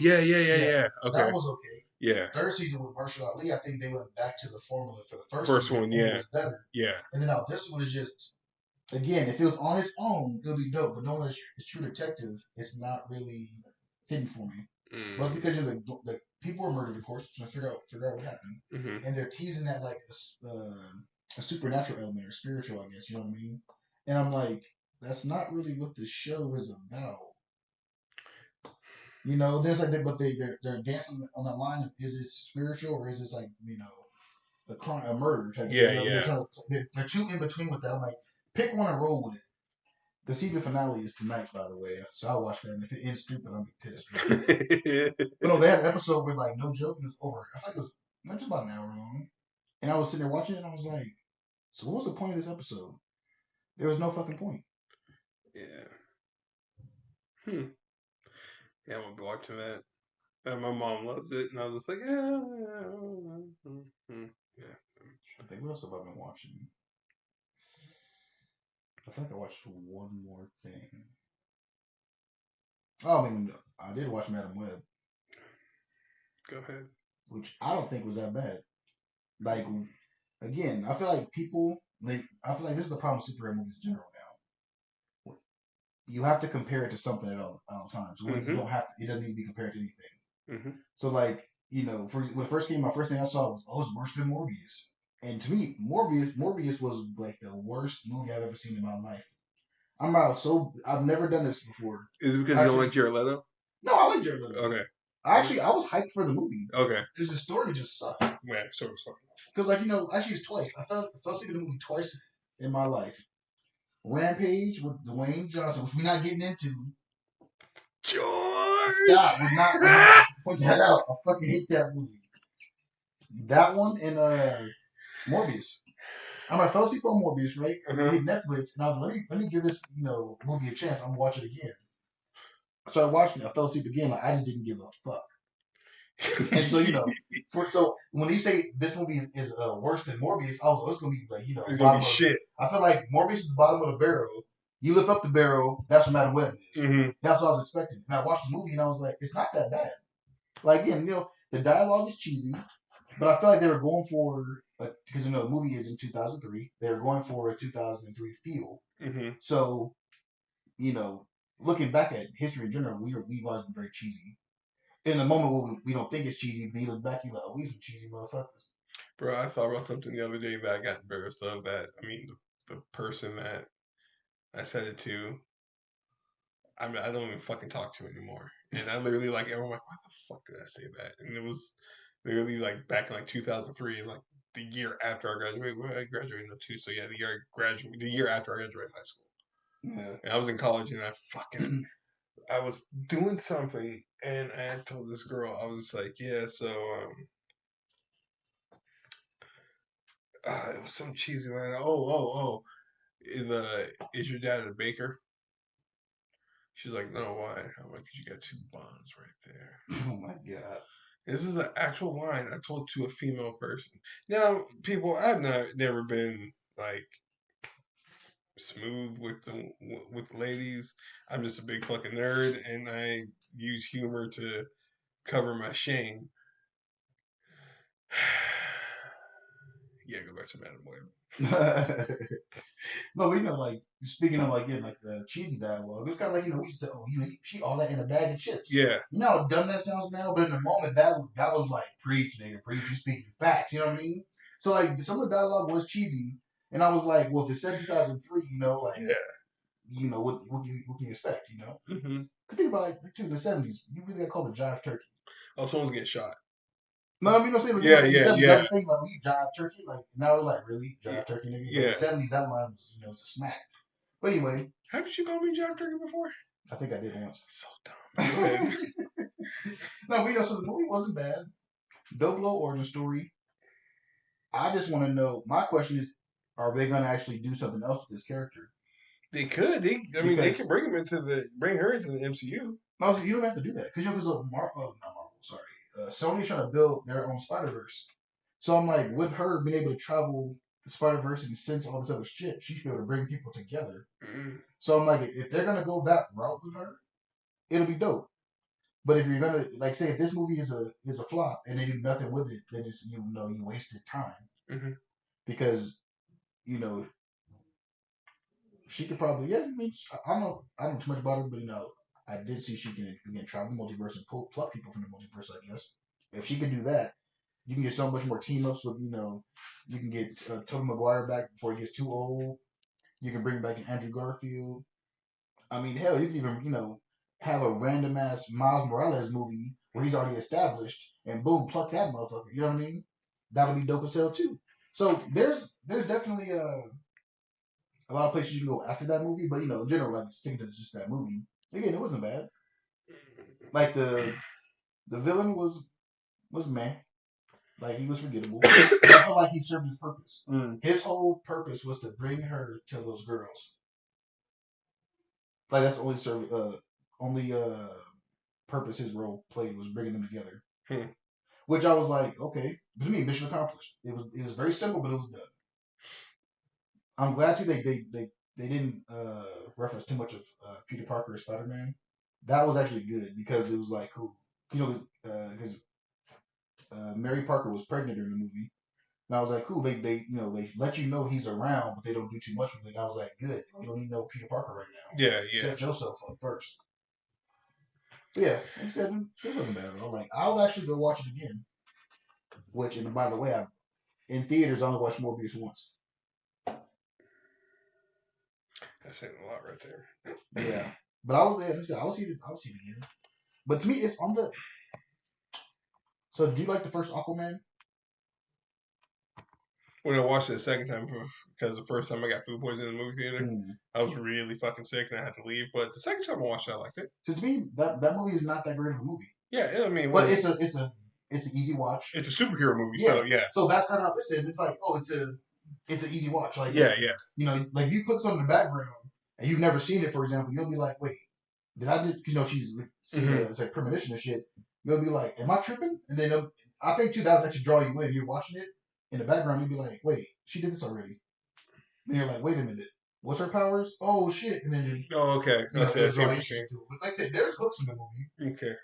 yeah. Okay. That was okay. Yeah. Third season with Mahershala Ali, I think they went back to the formula for the first First season, one, and it was better. Yeah. And then now this one is just, again, if it was on its own, it'll be dope. But knowing that it's True Detective, it's not really hitting for me. But it's because the people were murdered, of course, trying to figure out what happened, and they're teasing that like a supernatural element or spiritual, I guess. You know what I mean? And I'm like, that's not really what the show is about. There's like that, but they're dancing on that line of is it spiritual or is this like a crime, a murder type? They're too in between with that. I'm like, pick one and roll with it. The season finale is tonight, by the way, so I'll watch that. And if it ends stupid, I'll be pissed. But no, they had an episode where, like, no joke, it was over. I thought it was not just about an hour long, and I was sitting there watching it, and I was like, "So what was the point of this episode? There was no fucking point." Yeah. Yeah, I'm gonna be watching that. And my mom loves it, and I was just like, yeah. I think what else have I been watching? I think I watched one more thing. Oh, I mean, I did watch Madam Web. Go ahead. Which I don't think was that bad. Like, again, I feel like I feel like this is the problem with superhero movies in general now. You have to compare it to something at all times. You don't have to. It doesn't need to be compared to anything. So, like, when it first came out, first thing I saw was, oh, it's worse than Morbius. And to me, Morbius was like the worst movie I've ever seen in my life. I've never done this before. Is it because you don't like Jared Leto? No, I like Jared Leto. Okay. I was hyped for the movie. Okay. There's a story just sucked. Man, so. Because actually it's twice. I fell asleep in the movie twice in my life. Rampage with Dwayne Johnson, which we're not getting into. George! Stop. We're not point that out. I fucking hate that movie. That one and Morbius. I fell asleep on Morbius, right? I hit Netflix, and I was like, let me give this movie a chance. I'm gonna watch it again. I started watching it. I fell asleep again. Like I just didn't give a fuck. And so so when you say this movie is worse than Morbius, I was like, it's gonna be like it's gonna be shit. I feel like Morbius is the bottom of the barrel. You lift up the barrel, that's what Madam Web is. Mm-hmm. That's what I was expecting. And I watched the movie and I was like, it's not that bad. Like again, the dialogue is cheesy, but I feel like they were going for because the movie is in 2003. They were going for a 2003 feel. Mm-hmm. So, looking back at history in general, we've always been very cheesy. In the moment where we don't think it's cheesy, then you look back, you're like, oh, we some cheesy motherfuckers. Bro, I thought about something the other day that I got embarrassed of. The person that I said it to, I don't even fucking talk to anymore. And I literally everyone why the fuck did I say that? And it was literally back in 2003, and the year after I graduated. Well, I graduated in 2002, so yeah, the year after I graduated high school. Yeah. And I was in college, and I was doing something, and I had told this girl, I was like, yeah, so it was some cheesy line. Is your dad a baker? She's like, no, why? I'm like, 'cause you got two bonds right there. Oh my god. This is an actual line I told to a female person. Now, people, I've never been smooth with ladies. I'm just a big fucking nerd, and I use humor to cover my shame. Yeah, go back to Madam Web. No, but speaking of the cheesy dialogue, it's kind of we should say, oh, she all that in a bag of chips. Yeah. You know how dumb that sounds now, but in the moment that was like preach, nigga, preach. You speaking facts, you know what I mean? So some of the dialogue was cheesy, and I was like, well, if it's said 2003, yeah. What can you expect, Mm-hmm. Cause think about in the 70s, you really got called a jive turkey. Oh, someone's getting shot. No, I'm saying yeah. That's the thing, when you jive turkey, now we're like, really jive turkey, nigga. Yeah. In the 70s, that line was, it's a smack. But anyway, haven't you called me jive turkey before? I think I did once. So dumb. No, so the movie wasn't bad. Dope low origin story. I just want to know. My question is, are they going to actually do something else with this character? They could. They can bring her into the MCU. No, you don't have to do that because not Marvel. Sorry, Sony's trying to build their own Spider-Verse. So I'm like, with her being able to travel the Spider-Verse and sense all this other shit, she should be able to bring people together. Mm-hmm. So I'm like, if they're gonna go that route with her, it'll be dope. But if you're gonna say if this movie is a flop and they do nothing with it, then it's you wasted time. Mm-hmm. Because she could probably I don't know too much about her, but I did see she can again travel the multiverse and pluck people from the multiverse. I guess if she could do that, you can get so much more team ups with you can get Tobey Maguire back before he gets too old. You can bring back an Andrew Garfield. I mean, hell, you can even have a random ass Miles Morales movie where he's already established and boom, pluck that motherfucker. You know what I mean? That'll be dope as hell too. So there's definitely a lot of places you can go after that movie, but in general, sticking to just that movie. Again, it wasn't bad. The villain was man. He was forgettable. I felt like he served his purpose. Mm. His whole purpose was to bring her to those girls. That's the only purpose his role played was bringing them together. Hmm. Which I was like, okay, to me, mission accomplished. It was very simple, but it was done. I'm glad too they didn't reference too much of Peter Parker or Spider-Man. That was actually good because it was cool, because Mary Parker was pregnant in the movie, and I was like, cool. They they let you know he's around, but they don't do too much with it. And I was like, good. You don't need no Peter Parker right now. Yeah. Set yourself up first. But yeah, like I said, it wasn't bad at all. I would actually go watch it again. Which, and by the way, in theaters, I only watched Morbius once. That's saying a lot right there. Yeah, but I was see it again. But to me, it's on the. So, did you like the first Aquaman? When I watched it the second time, because the first time I got food poisoning in the movie theater, I was really fucking sick and I had to leave. But the second time I watched it, I liked it. So to me, that movie is not that great of a movie. Yeah, I mean, but it's an easy watch. It's a superhero movie, yeah. So yeah. So that's kind of how this is. It's like, oh, it's an easy watch. Like yeah. You know, like if you put something in the background and you've never seen it, for example, you'll be like, wait, did I did? You know, she's seen it's like premonition and shit. You'll be like, am I tripping? And then I think too that'll actually draw you in. You're watching it in the background. You'll be like, wait, she did this already. Then you're like, wait a minute. What's her powers? Oh shit! And then okay. You know, draw interest into it. But like I said, there's hooks in the movie. Okay.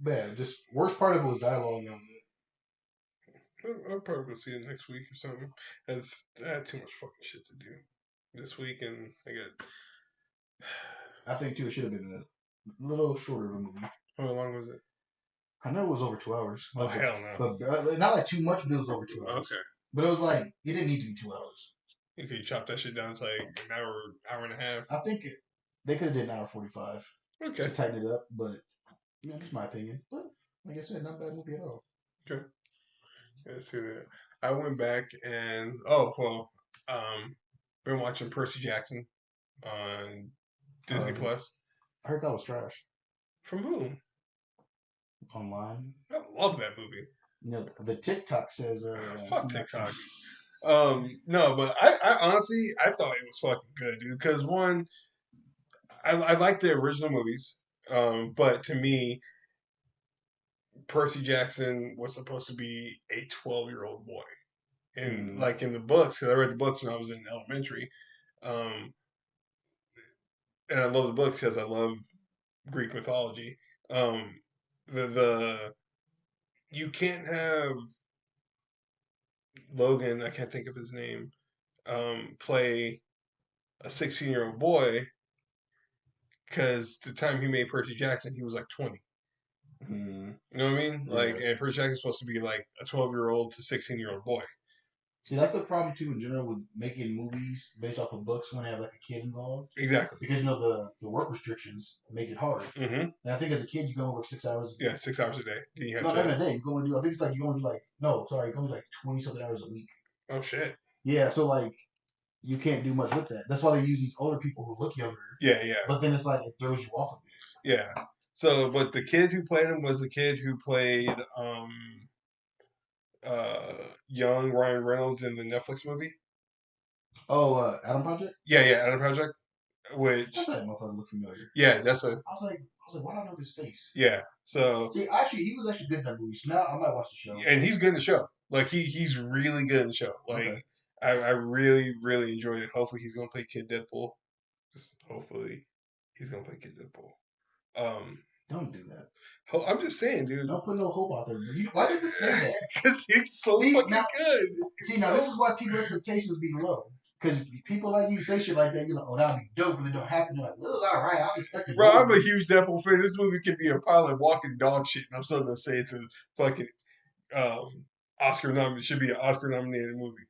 Man, just worst part of it was dialogue. That was it. I'll probably go see it next week or something. I had too much fucking shit to do this week, and I think too it should have been a little shorter of a movie. How long was it? I know it was over 2 hours. Oh hell no! But not like too much, but it was over 2 hours. Okay. But it was like it didn't need to be 2 hours. You could chop that shit down to like an hour and a half. I think they could have did an hour 45. Okay. To tighten it up, but that's my opinion. But like I said, not a bad movie at all. Okay. Let's see that. I went back and been watching Percy Jackson on Disney Plus. I heard that was trash. From who? Online. I love that movie. You know, the TikTok says fuck TikTok. No, but I honestly I thought it was fucking good, dude. Because one, I like the original movies, but to me, Percy Jackson was supposed to be a 12-year-old boy, and like in the books, because I read the books when I was in elementary, and I love the book because I love Greek mythology. The you can't have Logan, I can't think of his name, play a 16-year-old boy because the time he made Percy Jackson, he was like 20. You know what I mean? Yeah. Like, and Percy Jackson's supposed to be like a 12-year-old to 16-year-old boy. See, that's the problem too in general with making movies based off of books when they have like a kid involved. Exactly. Because the work restrictions make it hard. And I think as a kid you can only work 6 hours. Yeah, 6 hours a day. No, not in a day. You can only do. I think it's like you only do like no, sorry, you can only do like 20-something hours a week. Oh shit. Yeah, so like you can't do much with that. That's why they use these older people who look younger. Yeah. But then it's like it throws you off a bit. Yeah. So, but the kid who played him was the kid who played young Ryan Reynolds in the Netflix movie. Oh, Adam Project? Yeah, Adam Project. Which that's that motherfucker look familiar. Yeah, that's what I was like, why do I know this face? Yeah. So see, actually, he was actually good in that movie. So now I might watch the show. And he's good in the show. Like he's really good in the show. Like okay. I really really enjoyed it. Hopefully he's gonna play Kid Deadpool. Just hopefully he's gonna play Kid Deadpool. Don't do that. I'm just saying, dude. Don't put no hope out there. Why did you say that? Because he's so fucking good. Now this is why people's expectations be low. Because people like you say shit like that, you're like, oh, that'd be dope, but it don't happen. You're like, well, it was all right. I was expecting. Bro, I'm a huge Deadpool fan. This movie could be a pile of walking dog shit, and I'm still gonna say it's a fucking Oscar nominated. Should be an Oscar nominated movie.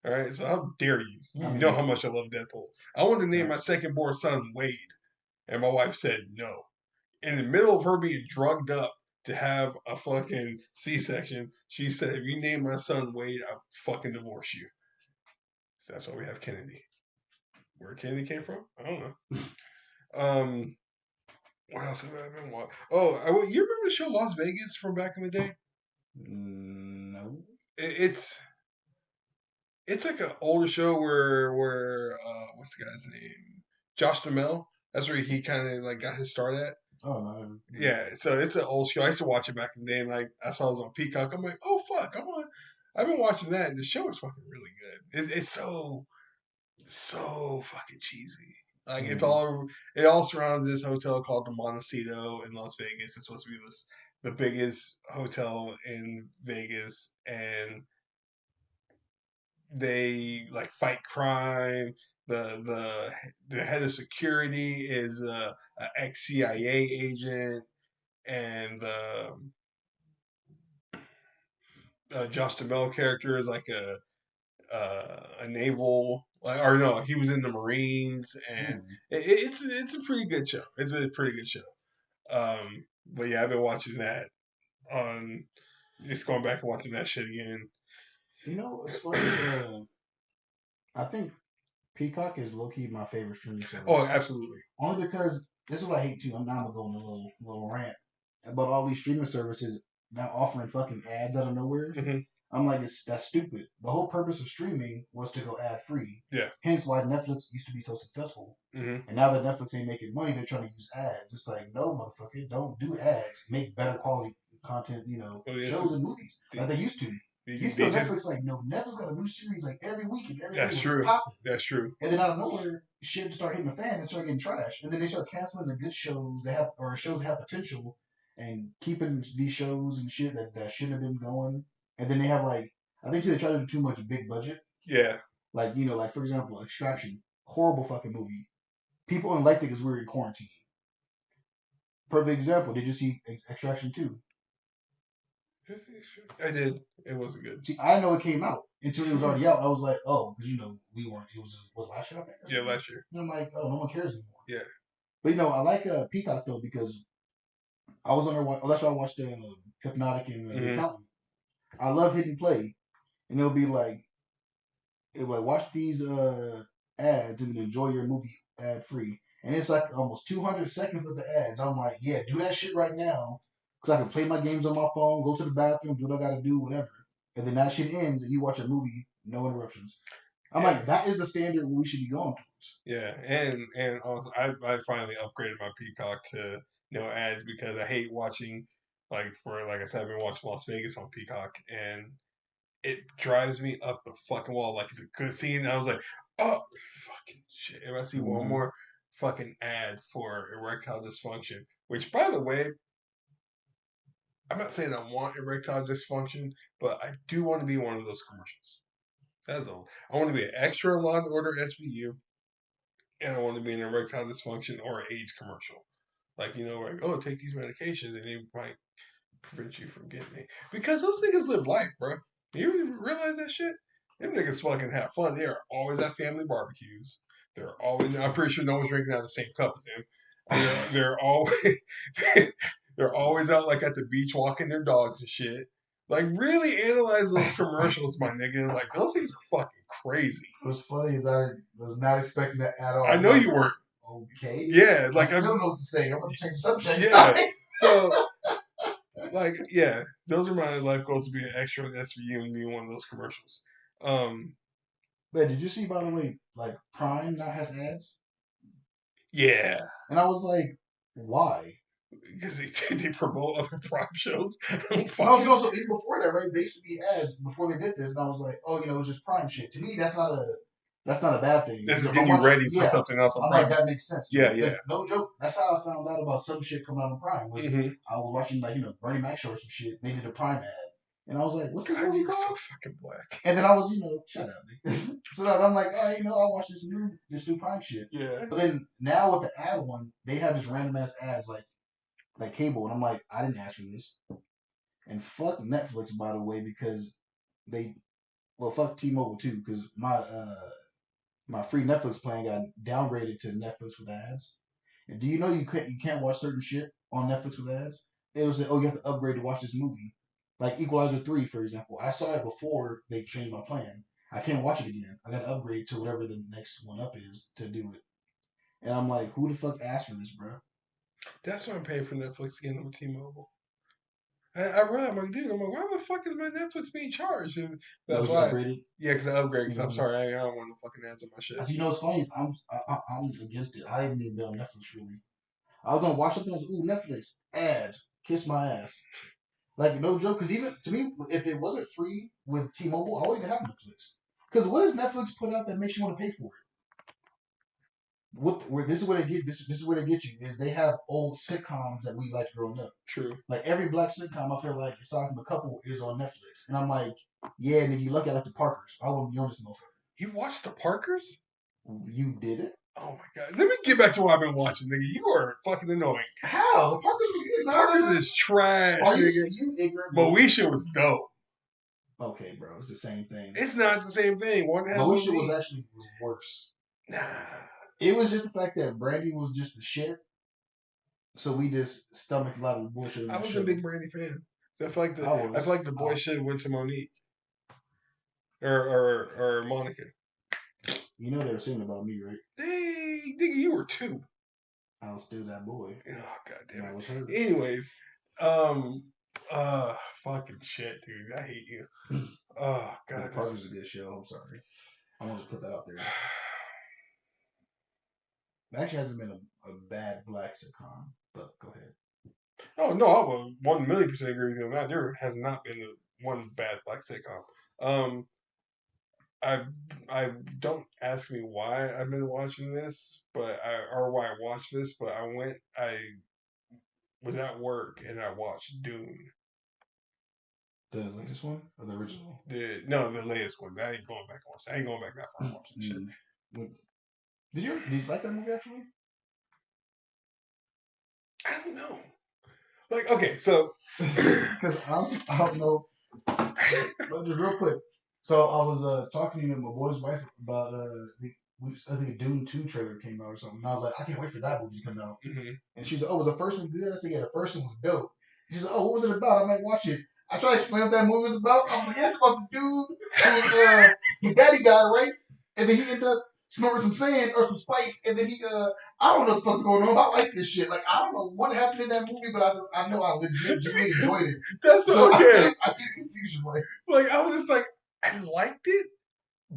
All right, so how dare you? You know how much I love Deadpool. I wanted to name my second born son Wade, and my wife said no. In the middle of her being drugged up to have a fucking C-section, she said, if you name my son Wade, I'll fucking divorce you. So that's why we have Kennedy. Where Kennedy came from? I don't know. What else have I been watching? Oh, you remember the show Las Vegas from back in the day? No. It's like an older show where what's the guy's name? Josh Duhamel. That's where he kind of like got his start at. Oh no. Yeah, so it's an old show. I used to watch it back in the day, and like I saw it was on Peacock. I'm like, oh fuck, I've been watching that, and the show is fucking really good. It's so fucking cheesy. Like it all surrounds this hotel called the Montecito in Las Vegas. It's supposed to be the biggest hotel in Vegas, and they like fight crime. The head of security is a ex CIA agent, and Josh Duhamel character is like a naval Like, or no, he was in the Marines, and it's a pretty good show. It's a pretty good show. But yeah, I've been watching that on. Just going back and watching that shit again. You know, it's funny. I think Peacock is low key my favorite streaming service. Oh, absolutely. Only because this is what I hate too. I'm now gonna go on a little rant about all these streaming services now offering fucking ads out of nowhere. Mm-hmm. I'm like, that's stupid. The whole purpose of streaming was to go ad free. Yeah. Hence why Netflix used to be so successful. Mm-hmm. And now that Netflix ain't making money, they're trying to use ads. It's like, no, motherfucker, don't do ads. Make better quality content, shows and movies like they used to. You feel Netflix like, no, Netflix got a new series like every week and everything. That's true. Popping. That's true. And then out of nowhere, shit start hitting the fan and start getting trash. And then they start canceling the good shows shows that have potential and keeping these shows and shit that shouldn't have been going. And then they have I think too, they try to do too much big budget. Yeah. Like for example, Extraction, horrible fucking movie. People didn't like it because we were in quarantine. Perfect example. Did you see Extraction 2? I did. It wasn't good. See, I know it came out until it was already out. I was like, oh, because we weren't. It was last year, I think. Yeah, last year. And I'm like, oh, no one cares anymore. Yeah. But I like Peacock though because I was on there. That's why I watched Hypnotic and The Accountant. I love Hidden Play, and it'll be like, watch these ads and enjoy your movie ad free. And it's like almost 200 seconds with the ads. I'm like, yeah, do that shit right now. Because I can play my games on my phone, go to the bathroom, do what I got to do, whatever. And then that shit ends and you watch a movie, no interruptions. I'm like, that is the standard we should be going towards. Yeah, and also I finally upgraded my Peacock to no ads because I hate watching like I said, I've been watching Las Vegas on Peacock and it drives me up the fucking wall. Like it's a good scene. And I was like, oh fucking shit. If I see one more fucking ad for erectile dysfunction, which by the way, I'm not saying I want erectile dysfunction, but I do want to be one of those commercials. That's all. I want to be an extra Law and Order SVU, and I want to be an erectile dysfunction or an AIDS commercial. Like, oh, take these medications and they might prevent you from getting it. Because those niggas live life, bro. You realize that shit? Them niggas fucking have fun. They are always at family barbecues. They're always, I'm pretty sure no one's drinking out of the same cup as them. They're always, they're always out like at the beach walking their dogs and shit. Like, really analyze those commercials, my nigga. Like, those things are fucking crazy. What's funny is I was not expecting that at all. I know you weren't. Okay. Yeah. Like, I don't know what to say. I'm about to change the subject. Yeah. So, yeah, those are my life goals to be an extra in SVU and be in one of those commercials. But did you see, by the way, Prime now has ads? Yeah. And I was like, why? Because they promote other Prime shows. Also, even before that, right? They used to be ads before they did this, and I was like, oh, it was just Prime shit. To me, that's not a bad thing. This is getting you ready for something else on Prime. Like, that makes sense. Yeah, yeah. No joke. That's how I found out about some shit coming out on Prime. I was watching Bernie Mac show or some shit. And they did a Prime ad. And I was like, what's this movie called? So fucking black. And then I was, shut up, nigga. So I'm like, all right, I'll watch this new Prime shit. Yeah. But then now with the ad one, they have just random ass ads like cable, and I'm like, I didn't ask for this. And fuck Netflix, by the way, because fuck T-Mobile too, because my free Netflix plan got downgraded to Netflix with ads. And do you know you can't watch certain shit on Netflix with ads? It was like, oh, you have to upgrade to watch this movie. Like Equalizer 3, for example. I saw it before they changed my plan. I can't watch it again. I got to upgrade to whatever the next one up is to do it. And I'm like, who the fuck asked for this, bro? That's why I'm paying for Netflix again with T-Mobile. I read, I'm like, dude, why the fuck is my Netflix being charged? And that's why. Upgraded? Yeah, because I upgraded. Because I'm sorry, I don't want the fucking ads on my shit. What's funny is I'm against it. I didn't even been on Netflix really. I was gonna watch something. I was like, ooh, Netflix ads, kiss my ass. Like, no joke, because even to me, if it wasn't free with T-Mobile, I wouldn't even have Netflix. Because what does Netflix put out that makes you want to pay for it? This is where they get this is where they get you is they have old sitcoms that we liked growing up. True. Like every black sitcom, I feel like aside from a couple is on Netflix, and I'm like, yeah, and if you look at the Parkers, I wouldn't be on this motherfucker. You watched the Parkers? You did it? Oh my god! Let me get back to what I've been watching, nigga. You are fucking annoying. How? The Parkers was good. Parkers is trash. Are you ignorant? Moesha was dope. Okay, bro, it's the same thing. It's not the same thing. One has Moesha no was worse. Nah. It was just the fact that Brandy was just the shit. So we just stomached a lot of the bullshit. I was a big Brandy fan. I feel like the boys should have went to Monique or Monica. You know they were singing about me, right? Hey, nigga, you were 2. I was still that boy. Oh god damn it. I was her. Anyways, fucking shit, dude. I hate you. Oh god. The Park was a good show. I'm sorry. I want to put that out there. It actually hasn't been a bad black sitcom, but go ahead. Oh no, I will 1,000,000% agree with you on that. There has not been one bad black sitcom. I don't ask me why I've been watching this, or why I watched this, but I was at work and I watched Dune. The latest one or the original? The latest one. I ain't going back on. I ain't going back that far and watching shit. Did you like that movie actually? I don't know. Like, okay, so because honestly, I don't know. But just real quick, so I was talking to my boy's wife about I think a Dune 2 trailer came out or something. And I was like, I can't wait for that movie to come out. Mm-hmm. And she's like, oh, was the first one good? I said, yeah, the first one was dope. She's like, oh, what was it about? I might watch it. I tried to explain what that movie was about. I was like, yeah, it's about the dude who his daddy died, right? And then he ended up snorting some sand or some spice, and then he I don't know what the fuck's going on. I like this shit. Like, I don't know what happened in that movie, but I know I legitimately enjoyed it. That's so okay. I see the confusion. Like, I was just like, I liked it.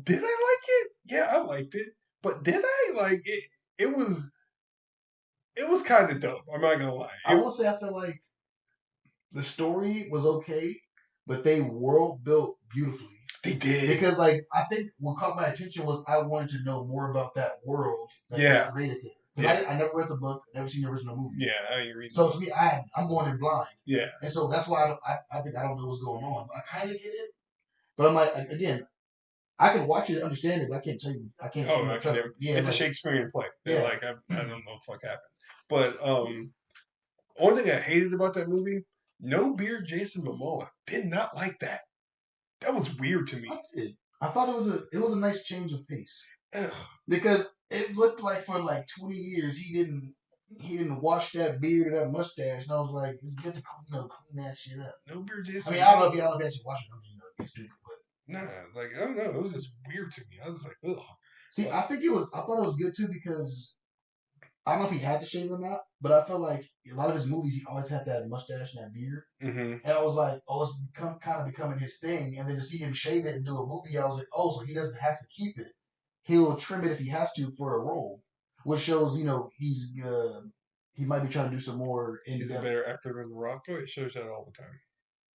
Did I like it? Yeah, I liked it. But did I? Like, it was kind of dope. I'm not gonna lie. I will say I feel like the story was okay, but they world built beautifully. They did. Because, like, I think what caught my attention was I wanted to know more about that world that they created there. Because I never read the book, never seen the original movie. Yeah, I ain't reading. So to me, I'm going in blind. Yeah. And so that's why I think I don't know what's going on. I kind of get it, but I'm like, again, I can watch it and understand it, but I can't tell you. I can't. Oh, I can never. Yeah, it's a Shakespearean play. Yeah. Like, I don't know what the fuck happened. But one thing I hated about that movie, no beard Jason Momoa. Did not like that. That was weird to me. I did. I thought it was a nice change of pace. Ugh. Because it looked like for like 20 years he didn't wash that beard or that mustache, and I was like, it's good to clean that shit up. No beard Jason. I mean, I don't know if you actually wash it. It's stupid, but nah, like, I don't know. It was just weird to me. I was like, ugh. See, I thought it was good too because I don't know if he had to shave or not, but I feel like a lot of his movies he always had that mustache and that beard, and I was like, oh, it's kind of becoming his thing. And then to see him shave it and do a movie, I was like, oh, so he doesn't have to keep it. He'll trim it if he has to for a role, which shows he might be trying to do some more. He's a better actor than The Rock. Oh, it shows that all the time.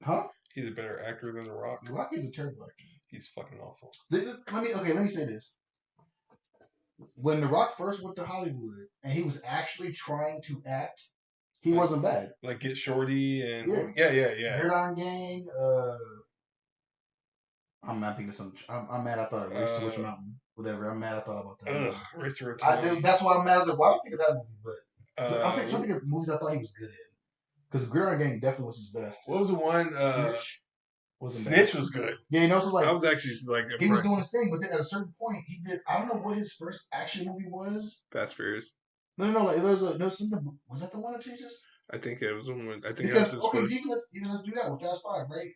Huh? He's a better actor than The Rock. The Rock is a terrible actor. He's fucking awful. Let me say this. When The Rock first went to Hollywood and he was actually trying to act, he wasn't bad. Like Get Shorty and yeah. Gridiron Gang. I'm mad. I'm mad. I thought of Race to Witch Mountain. Whatever. I'm mad. I thought about that. Race to Witch Mountain. I do. That's why I'm mad. I was like, why don't I think of that movie? But I'm trying to think of movies I thought he was good in. Because Gridiron Gang definitely was his best. What was the one? Snitch. Snitch was good. Yeah, so like I was actually like impressed. He was doing his thing, but then at a certain point he did. I don't know what his first action movie was. Fast Furious. No. Like there was something. Was that the one that changed this? I think it was the one. I think because even let's do that with Fast Five, right?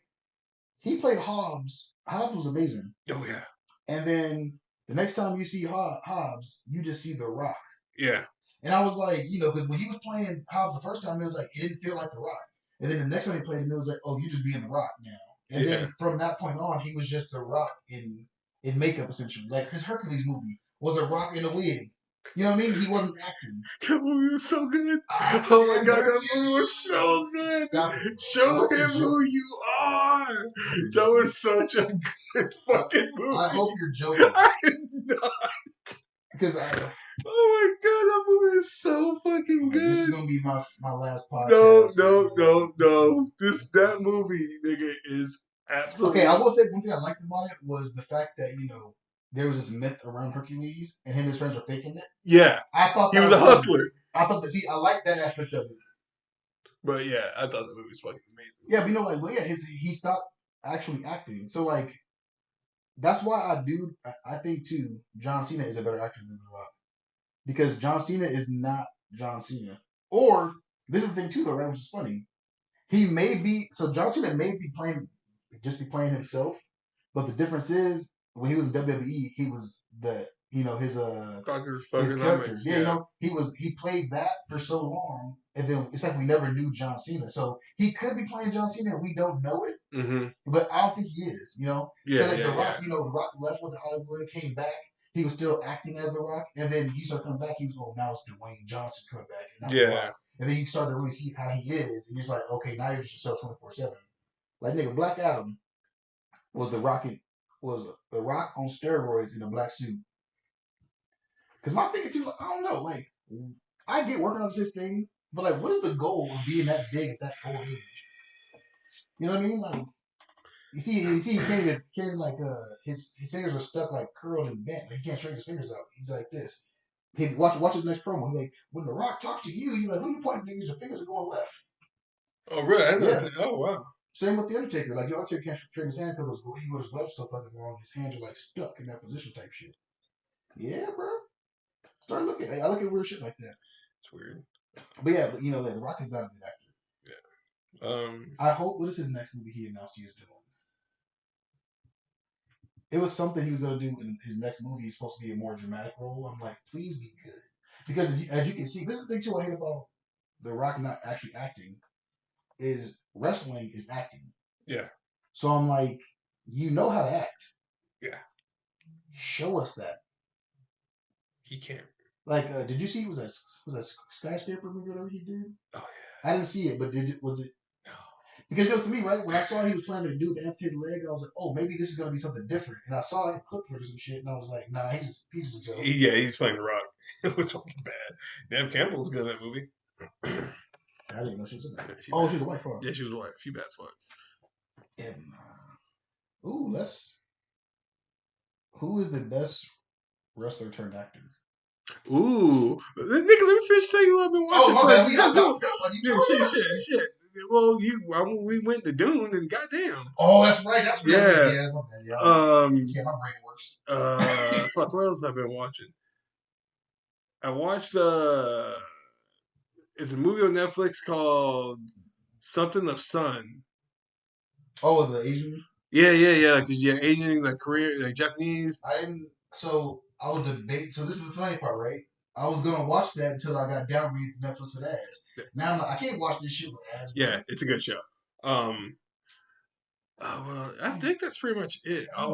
He played Hobbs. Hobbs was amazing. Oh yeah. And then the next time you see Hobbs, you just see The Rock. Yeah. And I was like, because when he was playing Hobbs the first time, it was like it didn't feel like The Rock. And then the next time he played him, it was like, oh, you just being The Rock now. And then from that point on, he was just The Rock in makeup, essentially. Like his Hercules movie was a Rock in a wig. You know what I mean? He wasn't acting. That movie was so good. Oh my god, that movie was so good. Show him who you are. That was such a good fucking movie. I hope you're joking. I'm not. Because oh my god, that movie is so fucking good. This is gonna be my last podcast. No. That movie, nigga, is absolutely. Okay, I will say one thing I liked about it was the fact that there was this myth around Hercules and him and his friends were faking it. Yeah, I thought he was a hustler. I thought that. See, I like that aspect of it. But yeah, I thought the movie was fucking amazing. Yeah, but he stopped actually acting. So like that's why I think too John Cena is a better actor than The Rock because John Cena is not John Cena. Or this is the thing too though, right? Which is funny. He may be so John Cena may be playing himself, but the difference is when he was in WWE, he was his character. Yeah, he played that for so long, and then it's like we never knew John Cena. So he could be playing John Cena, and we don't know it. Mm-hmm. But I don't think he is. Because The Rock, The Rock left with Hollywood, came back. He was still acting as The Rock, and then he started coming back. He was now it's Dwayne Johnson coming back, and not The Rock. And then you start to really see how he is, and you're like, okay, now you're just yourself 24/7. Like nigga, Black Adam was was the Rock on steroids in a black suit. Because my thinking too, I don't know, like I get working on this thing, but like, what is the goal of being that big at that old age? You know what I mean? Like, he can't even like his fingers are stuck like curled and bent. Like he can't straighten his fingers out. He's like this. He watch his next promo. He's like, when The Rock talks to you, you're like, who you pointing to? Your fingers are going left. Oh really? I didn't know. Oh wow. Same with the Undertaker. Like the Undertaker can't straighten his hand because he wears gloves stuff like wrong. His hands are like stuck in that position type shit. Yeah, bro. Start looking. I look at weird shit like that. It's weird. But yeah, The Rock is not a good actor. Yeah. I hope. What is his next movie he announced he was doing? It was something he was going to do in his next movie. He's supposed to be a more dramatic role. I'm like, please be good. Because as you can see, this is the thing too I hate about The Rock not actually acting is wrestling is acting. Yeah. So I'm like, you know how to act. Yeah. Show us that. He can't. Like, did you see was that Skyscraper movie or whatever he did? Oh yeah. I didn't see it, but was it? No. Because to me, right, when I saw he was planning to do the amputated leg, I was like, oh, maybe this is gonna be something different. And I saw like a clip for some shit, and I was like, nah, he's himself. Yeah, he's playing The Rock. It was fucking bad. Neve Campbell was good in that movie. I didn't know she was in that. She was a wife, huh? Yeah, she was a wife. She bad as fuck. Yeah, ooh, who is the best wrestler turned actor? Ooh, nigga, let me finish telling you what I've been watching. Oh, my bad. Shit. Well, we went to Dune and goddamn. Oh, that's right. That's real. Yeah. My bad, yeah. See how my brain works. Fuck. What else have I been watching? I watched it's a movie on Netflix called Something of Sun. Oh, the Asian. Yeah. Because Asian, like Korean, like Japanese. I didn't. So I was debating. So this is the funny part, right? I was gonna watch that until I got downgraded Netflix with ads. Now I'm like, I can't watch this shit with ads. Yeah, it's a good show. Well, I think that's pretty much it. I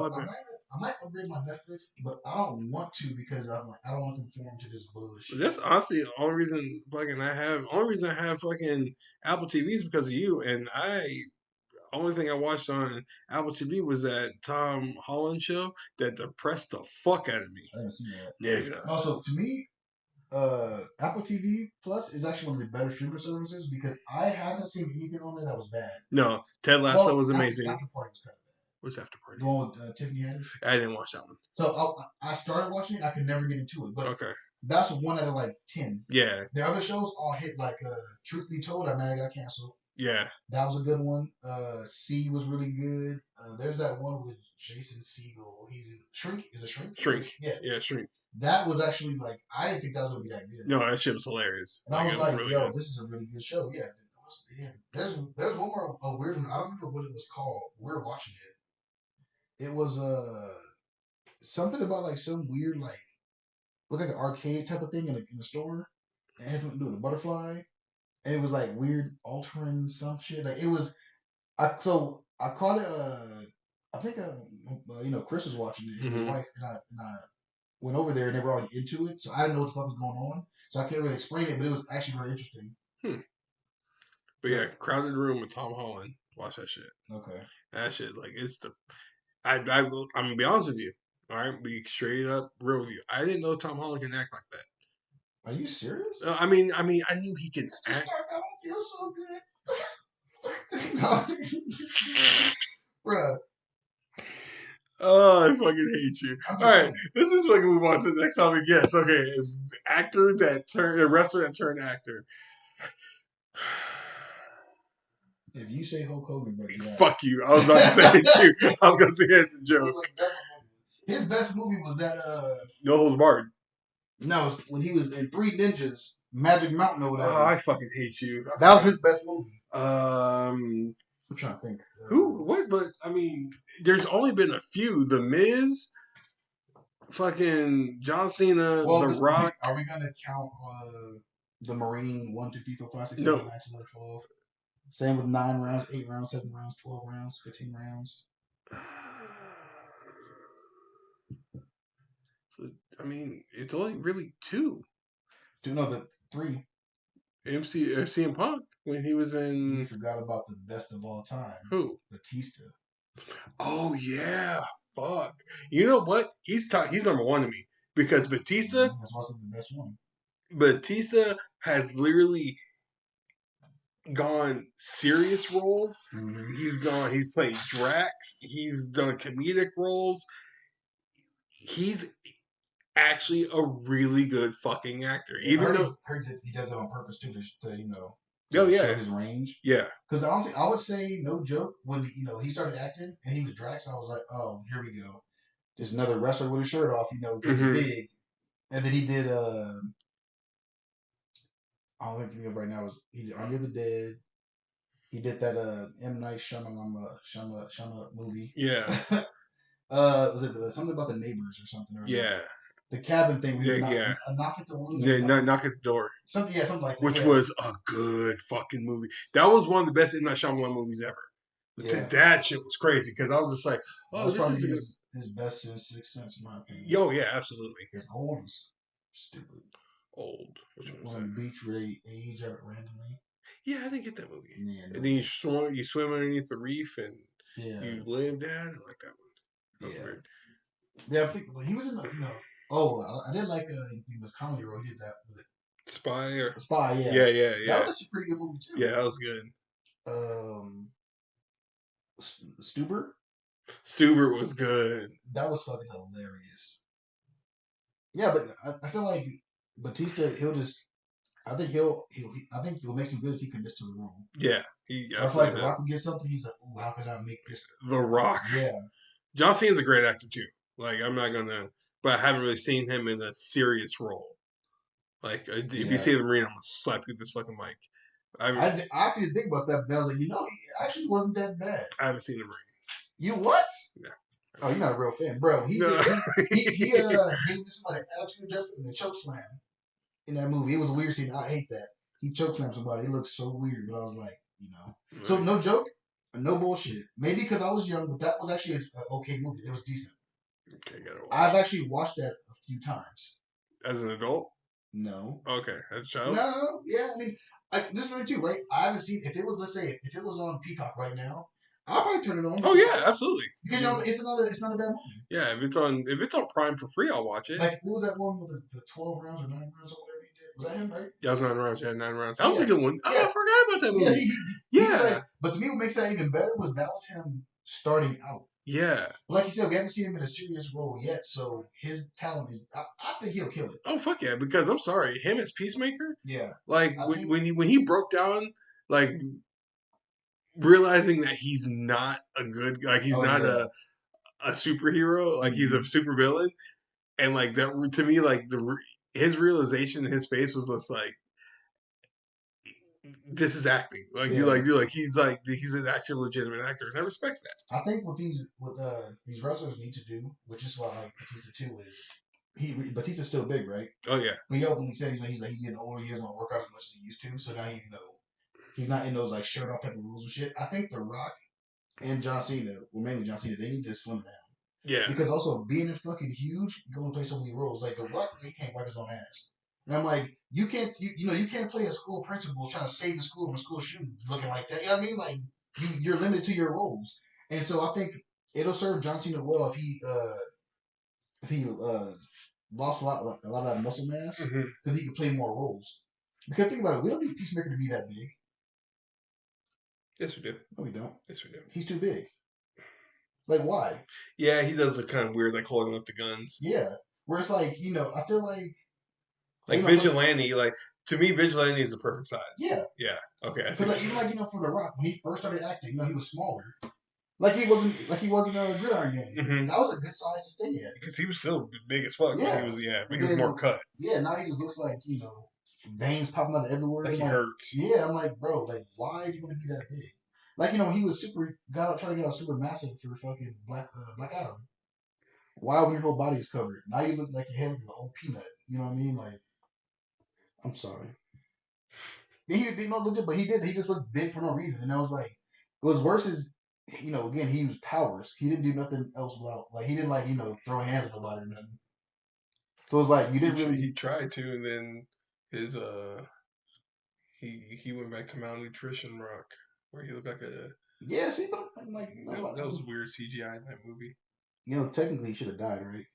might upgrade my Netflix, but I don't want to because I'm like, I don't want to conform to this bullshit. That's honestly the only reason I have fucking Apple TV is because of you. And only thing I watched on Apple TV was that Tom Holland show that depressed the fuck out of me. I didn't see that. Nigga. Also, to me, Apple TV Plus is actually one of the better streaming services because I haven't seen anything on there that was bad. No, Ted Lasso was amazing. After Party was kind of bad. What's After Party? The one with Tiffany Haddish? I didn't watch that one. So I started watching it. I could never get into it. But okay. That's 1 out of like 10. Yeah. The other shows all hit like Truth Be Told, I got canceled. Yeah. That was a good one. C was really good. There's that one with Jason Segel. He's in Shrink. Is it Shrink? Shrink. Yeah, Shrink. That was actually like I didn't think that was gonna be that good. No, that shit was hilarious. And I was like, really yo, this is a really good show. Yeah. There's one more a weird one. I don't remember what it was called. We were watching it. It was something about like some weird like look like an arcade type of thing in a store. And it has something to do with a butterfly. And it was like weird altering some shit. Like it was I caught it I think Chris was watching it, his wife, and I went over there and they were already into it. So I didn't know what the fuck was going on. So I can't really explain it, but it was actually very interesting. But yeah, Crowded Room with Tom Holland. Watch that shit. Okay. That shit, like, it's the. I'm gonna be honest with you. All right, be straight up real with you. I didn't know Tom Holland can act like that. Are you serious? I mean, I knew he can act. I don't feel so good. Bruh. Oh, I fucking hate you. All right, this is fucking move on to the next topic. Yes, okay. A wrestler that turned actor. If you say Hulk Hogan, bro, fuck you. I was about to say it too. I was gonna say it's a joke. His best movie was that No Holds Barred. No, when he was in Three Ninjas, Magic Mountain or whatever. Oh, I fucking hate you. That was his best movie. I'm trying to think. Who? What? But I mean, there's only been a few. The Miz, fucking John Cena, The Rock. Are we gonna count the Marine 1, 2, 3, 4, 5, 6, 7, 8, 9, 10, 11, 12? Same with 9 rounds, 8 rounds, 7 rounds, 12 rounds, 15 rounds. I mean, it's only really 2. No, the 3. CM Punk when he was in. You forgot about the best of all time. Who? Batista. Oh yeah, fuck. You know what? He's number 1 to me because Batista. That's also the best one. Batista has literally gone serious roles. Mm-hmm. He's played Drax. He's done comedic roles. He's actually a really good fucking actor. Yeah, even though he does it on purpose too, to show his range. Yeah. Because honestly, I would say no joke when he started acting and he was Drax. I was like, oh, here we go, just another wrestler with his shirt off. He's big. And then he did. All I can think of right now is he did Army of the Dead. He did that M. Night Shyamalan movie. Yeah. Was it something about the neighbors or something? Yeah. The cabin thing. A knock at the woods. Yeah, knock at the door. Something like that. Which was a good fucking movie. That was one of the best M. Night Shyamalan movies ever. Yeah. That shit was crazy because I was just like, oh, this is his best since Sixth Sense, in my opinion. Yo, yeah, absolutely. His old was stupid. Old. Which one was on the beach where they age out randomly. Yeah, I didn't get that movie. Yeah, and then you swim underneath the reef and you live that. I like that one. Yeah. Weird. Yeah, I think he was in the, I did like he was comedy role. He did that with Spy or Spy, yeah. Yeah. That was a pretty good movie too. Yeah, that was good. Stuber was good. That was fucking hilarious. Yeah, but I feel like Batista, I think he'll make some good as he commits to the role. Yeah, I feel like The Rock will get something. He's like, "Oh, how can I make this?" The Rock. Yeah. John Cena's a great actor too. Like I'm not gonna, but I haven't really seen him in a serious role. Like if you see the Marine, I'm gonna slap you with this fucking mic. I actually think about that, but I was like, he actually wasn't that bad. I haven't seen the Marine. You what? Yeah. Oh, you're not a real fan, bro. He gave this somebody an attitude adjustment and a choke slam in that movie. It was a weird scene. I hate that. He choke slammed somebody. It looked so weird, but I was like, Right. So no joke, no bullshit. Maybe because I was young, but that was actually an okay movie. It was decent. Okay, gotta watch. I've actually watched that a few times. As an adult? No. Okay, as a child? No, yeah. I mean, this is the thing too, right? I haven't seen. If it was, let's say, if it was on Peacock right now, I'll probably turn it on. Oh yeah, absolutely. Because it's not a bad movie. Yeah, if it's on Prime for free, I'll watch it. Like what was that one with the 12 rounds or 9 rounds or whatever he did? Was that him, right? Yeah, it was 9 rounds. Yeah, 9 rounds. That was a good one. Oh, I forgot about that movie. Yeah, but to me, what makes that even better was that was him starting out. Yeah. Like you said, we haven't seen him in a serious role yet, so his talent is. I think he'll kill it. Oh fuck yeah! Because I'm sorry, him as Peacemaker. Yeah. Like when he broke down, like realizing that he's not a good, like he's not a superhero, like he's a supervillain, and like that to me, like his realization in his face was just like, this is acting. Like you're like he's an actual legitimate actor, and I respect that. I think what these wrestlers need to do, which is why I like Batista too, is Batista's still big, right? Oh yeah. But he openly said he's getting older. He doesn't want to work out as much as he used to. So now he's not in those like shirt off type of rules and shit. I think The Rock and John Cena, well mainly John Cena, they need to slim down. Yeah. Because also being fucking huge, you can only play so many roles. Like The Rock, he can't wipe his own ass. And I'm like, you can't play a school principal trying to save the school from school shooting looking like that. You know what I mean? Like you're limited to your roles. And so I think it'll serve John Cena well if he lost a lot of that muscle mass because he can play more roles. Because think about it, we don't need Peacemaker to be that big. Yes, we do. No, we don't. Yes, we do. He's too big. Like, why? Yeah, he does look kind of weird, like holding up the guns. Yeah. Where it's like, I feel like... Vigilante, like, To me, Vigilante is the perfect size. Yeah. Yeah. Okay. Because like, even like for The Rock, when he first started acting, he was smaller. Like he wasn't a Gridiron Gang. Mm-hmm. That was a good size to stay at. Because he was still big as fuck. Yeah. But he was more cut. Yeah. Now he just looks like veins popping out of everywhere. Like he hurts. Yeah. I'm like, bro, like why do you want to be that big? Like when he was trying to get out super massive for fucking Black Adam. Why when your whole body is covered? Now you look like your head like an old peanut. You know what I mean? Like, I'm sorry. He didn't know legit, but he did. He just looked big for no reason, and I was like, it was worse as again he used powers. He didn't do nothing else without he didn't throw hands at nobody or nothing. So it was like you didn't really. He tried to, and then his he went back to malnutrition rock where he looked like a see, but that was weird CGI in that movie. Technically he should have died, right?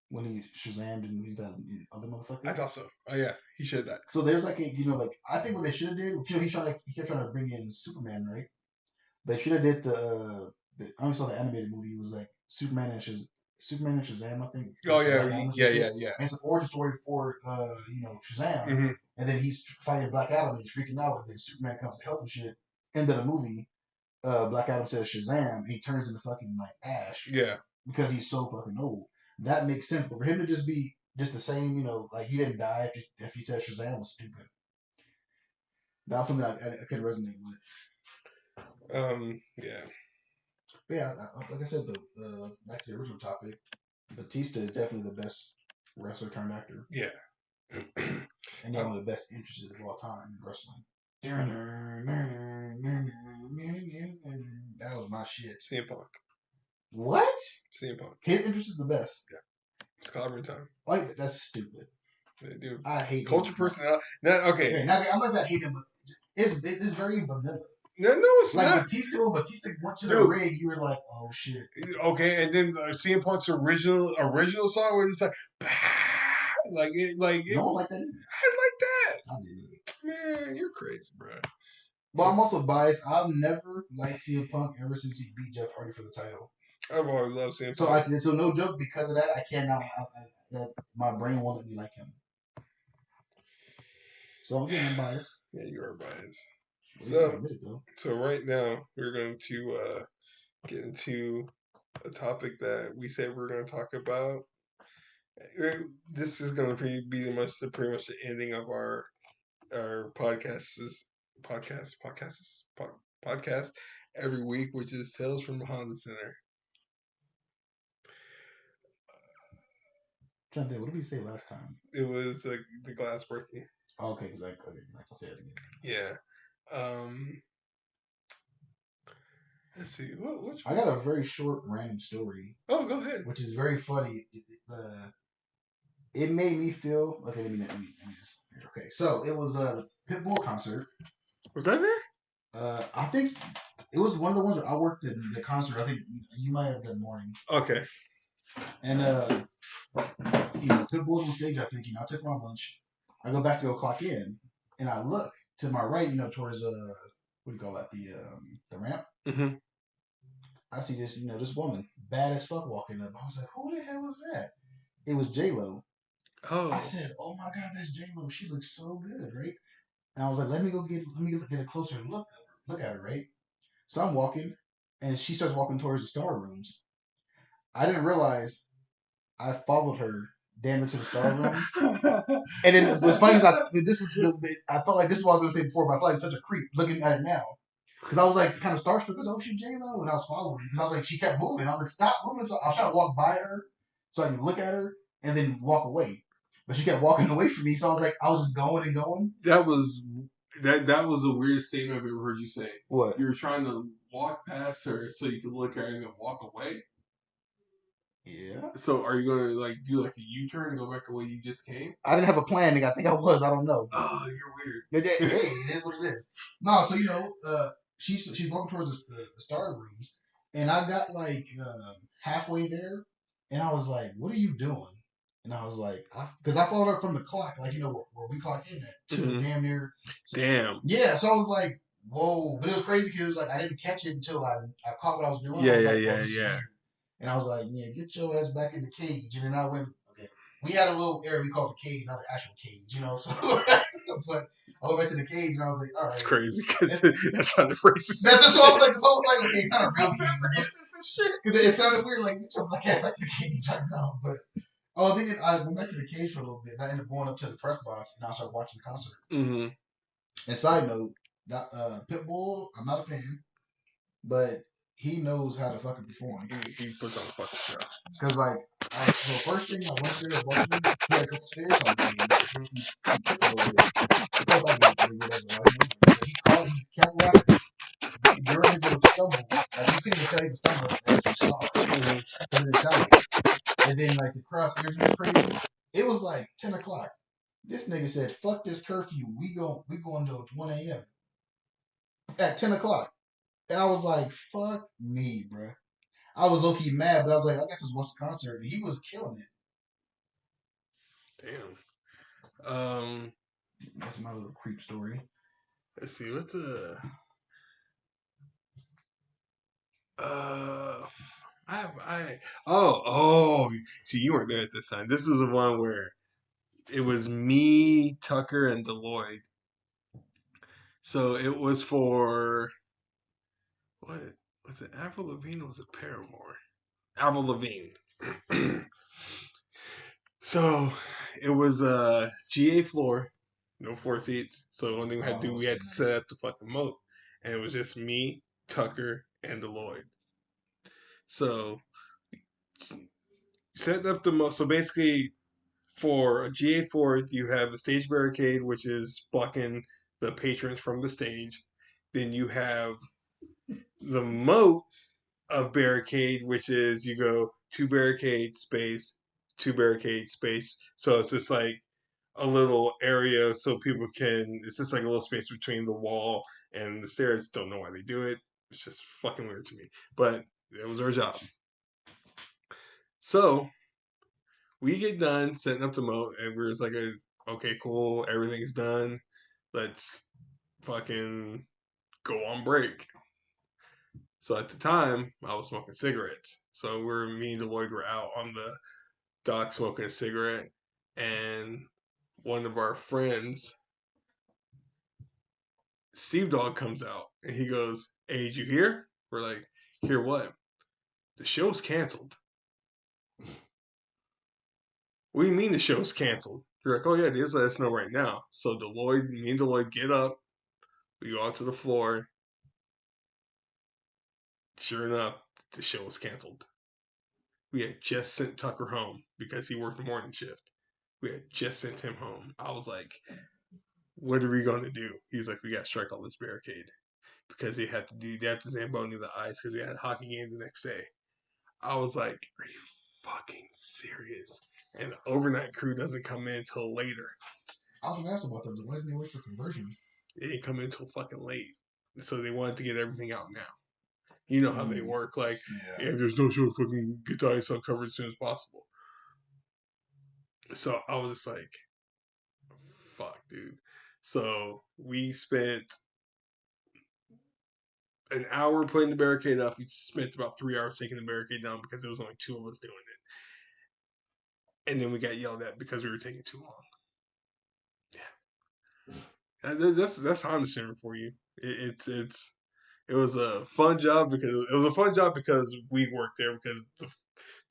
When he Shazammed and he's that other motherfucker. I thought so. Oh yeah, he should have died. So there's I think what they should have did. He kept trying to bring in Superman, right? They should have did I only saw the animated movie. It was like Superman and Shazam, I think. Oh yeah. And it's an origin story for Shazam, mm-hmm. And then he's fighting Black Adam and he's freaking out, and then Superman comes to help and shit. End of the movie, Black Adam says Shazam, and he turns into fucking Ash. Yeah. Because he's so fucking old. That makes sense, but for him to just be just the same, he didn't die if he said Shazam was stupid. That was something I could resonate with. Yeah. But yeah, like I said, back to the original topic, Batista is definitely the best wrestler turned actor. Yeah. And one of the best entrances of all time in wrestling. That was my shit. CM Punk. What? CM Punk. His entrance is the best. Yeah. It's clobbering time. Like, that's stupid. Yeah, dude. I hate culture personality. Okay. Now, I'm not saying I hate him, but it's very vanilla. No, it's like not. Batista, when Batista went to the ring, you were like, oh shit. Okay, and then CM Punk's original song where it's like, bah! No one like that either. I like that. I didn't. Man, you're crazy, bro. But I'm also biased. I've never liked CM Punk ever since he beat Jeff Hardy for the title. I've always loved CM Punk. So no joke, because of that, I cannot. My brain won't let me like him. So again, I'm biased. Yeah, you are biased. So right now we're going to get into a topic that we said we're going to talk about. This is going to be pretty much the ending of our podcast every week, which is Tales from Behind the Center. What did we say last time? It was the glass breaking. Oh, okay, because I'll say it again. Yeah. Let's see. I got a very short random story. Oh, go ahead. Which is very funny. It made me feel okay. Let me just. Okay, so it was a Pitbull concert. Was that there? I think it was one of the ones where I worked in the concert. I think you might have done morning. Okay. And Pitbull's on stage. I think I took my lunch. I go back to go clock in, and I look to my right, towards what do you call that? The ramp. Mm-hmm. I see this woman, bad as fuck, walking up. I was like, who the hell was that? It was J-Lo. Oh. I said, oh my God, that's J-Lo. She looks so good, right? And I was like, let me get a closer look at her, right? So I'm walking, and she starts walking towards the star rooms. I didn't realize I followed her damn near to the star rooms. And then what's funny is I felt like this is what I was going to say before, but I felt like such a creep looking at it now. Because I was like kind of starstruck because, oh, she's J-Lo. And I was following. Because I was like, she kept moving. I was like, stop moving. So I was trying to walk by her so I can look at her and then walk away. But she kept walking away from me. So I was like, I was just going and going. That was the weirdest statement I've ever heard you say. What? You were trying to walk past her so you could look at her and then walk away? Yeah. So are you going to do a U-turn and go back the way you just came? I didn't have a plan, nigga. I think I was. I don't know. Oh, you're weird. Hey, it is what it is. No, so she's walking towards the star rooms, and I got halfway there, and I was like, "What are you doing?" And I was like, because I followed her from the clock, where we clock in at to mm-hmm. damn near. So, damn. Yeah, so I was like, "Whoa!" But it was crazy because I didn't catch it until I caught what I was doing. Yeah. And I was like, "Yeah, get your ass back in the cage." And then I went, okay. We had a little area we called the cage, not the actual cage, So But I went back to the cage and I was like, all right. It's crazy because that sounded racist. That's just what I was like. This whole was like, okay, it's not a real cage. Because it sounded weird, like, get your black ass back to the cage. I don't know. But I think I went back to the cage for a little bit and I ended up going up to the press box and I started watching the concert. Mm-hmm. And side note, that Pitbull, I'm not a fan, but he knows how to fucking perform. He puts on a fucking show. Because, like, so first thing I went there, watching him, he had a couple stairs on the stage. He tripped a little bit. Of course, I get it as a white man. But he kept rapping. During his little stumble, like, you couldn't even tell he was stumbling as you saw it. Because it didn't sound like it. And then, like, the crowd's energy was crazy. It was like 10 o'clock. This nigga said, fuck this curfew. We going until 1 a.m. At 10 o'clock. And I was like, fuck me, bruh. I was low-key mad, but I was like, I guess let's watch the concert. And he was killing it. Damn. That's my little creep story. Let's see, what's see, you weren't there at this time. This is the one where it was me, Tucker, and Deloitte. So it was for what was it? Avril Lavigne or was it Paramore? Avril Lavigne. So it was a GA floor, no 4 seats. So the only thing we had to do, we had to set up the fucking moat, and it was just me, Tucker, and Deloitte. So set up the moat. So basically, for a GA4, you have the stage barricade, which is blocking the patrons from the stage. Then you have the moat of barricade, which is you go 2 barricade space, 2 barricade space. So it's just like a little area so people can, it's just like a little space between the wall and the stairs. Don't know why they do it. It's just fucking weird to me. But it was our job. So we get done setting up the moat and we're just like, okay, cool, everything's done. Let's fucking go on break. So at the time, I was smoking cigarettes. So me and Deloitte were out on the dock smoking a cigarette, and one of our friends, Steve Dogg, comes out and he goes, "Hey, did you hear?" We're like, "Hear what?" "The show's canceled." "What do you mean the show's canceled?" We're like, "Oh yeah, just let us know right now." So me and Deloitte get up, we go out to the floor. Sure enough, the show was canceled. We had just sent Tucker home because he worked the morning shift. We had just sent him home. I was like, what are we going to do? He's like, we got to strike all this barricade because they had to Zamboni the ice because we had a hockey game the next day. I was like, are you fucking serious? And the overnight crew doesn't come in until later. I was going to ask about that. Why didn't they wait for conversion? They didn't come in until fucking late. So they wanted to get everything out now. You know how they work. Like, yeah, there's no show, fucking get the ice uncovered as soon as possible. So I was just like, fuck, dude. So we spent an hour putting the barricade up. We spent about 3 hours taking the barricade down because there was only 2 of us doing it. And then we got yelled at because we were taking too long. Yeah. That's Honda Center for you. It was a fun job because we worked there because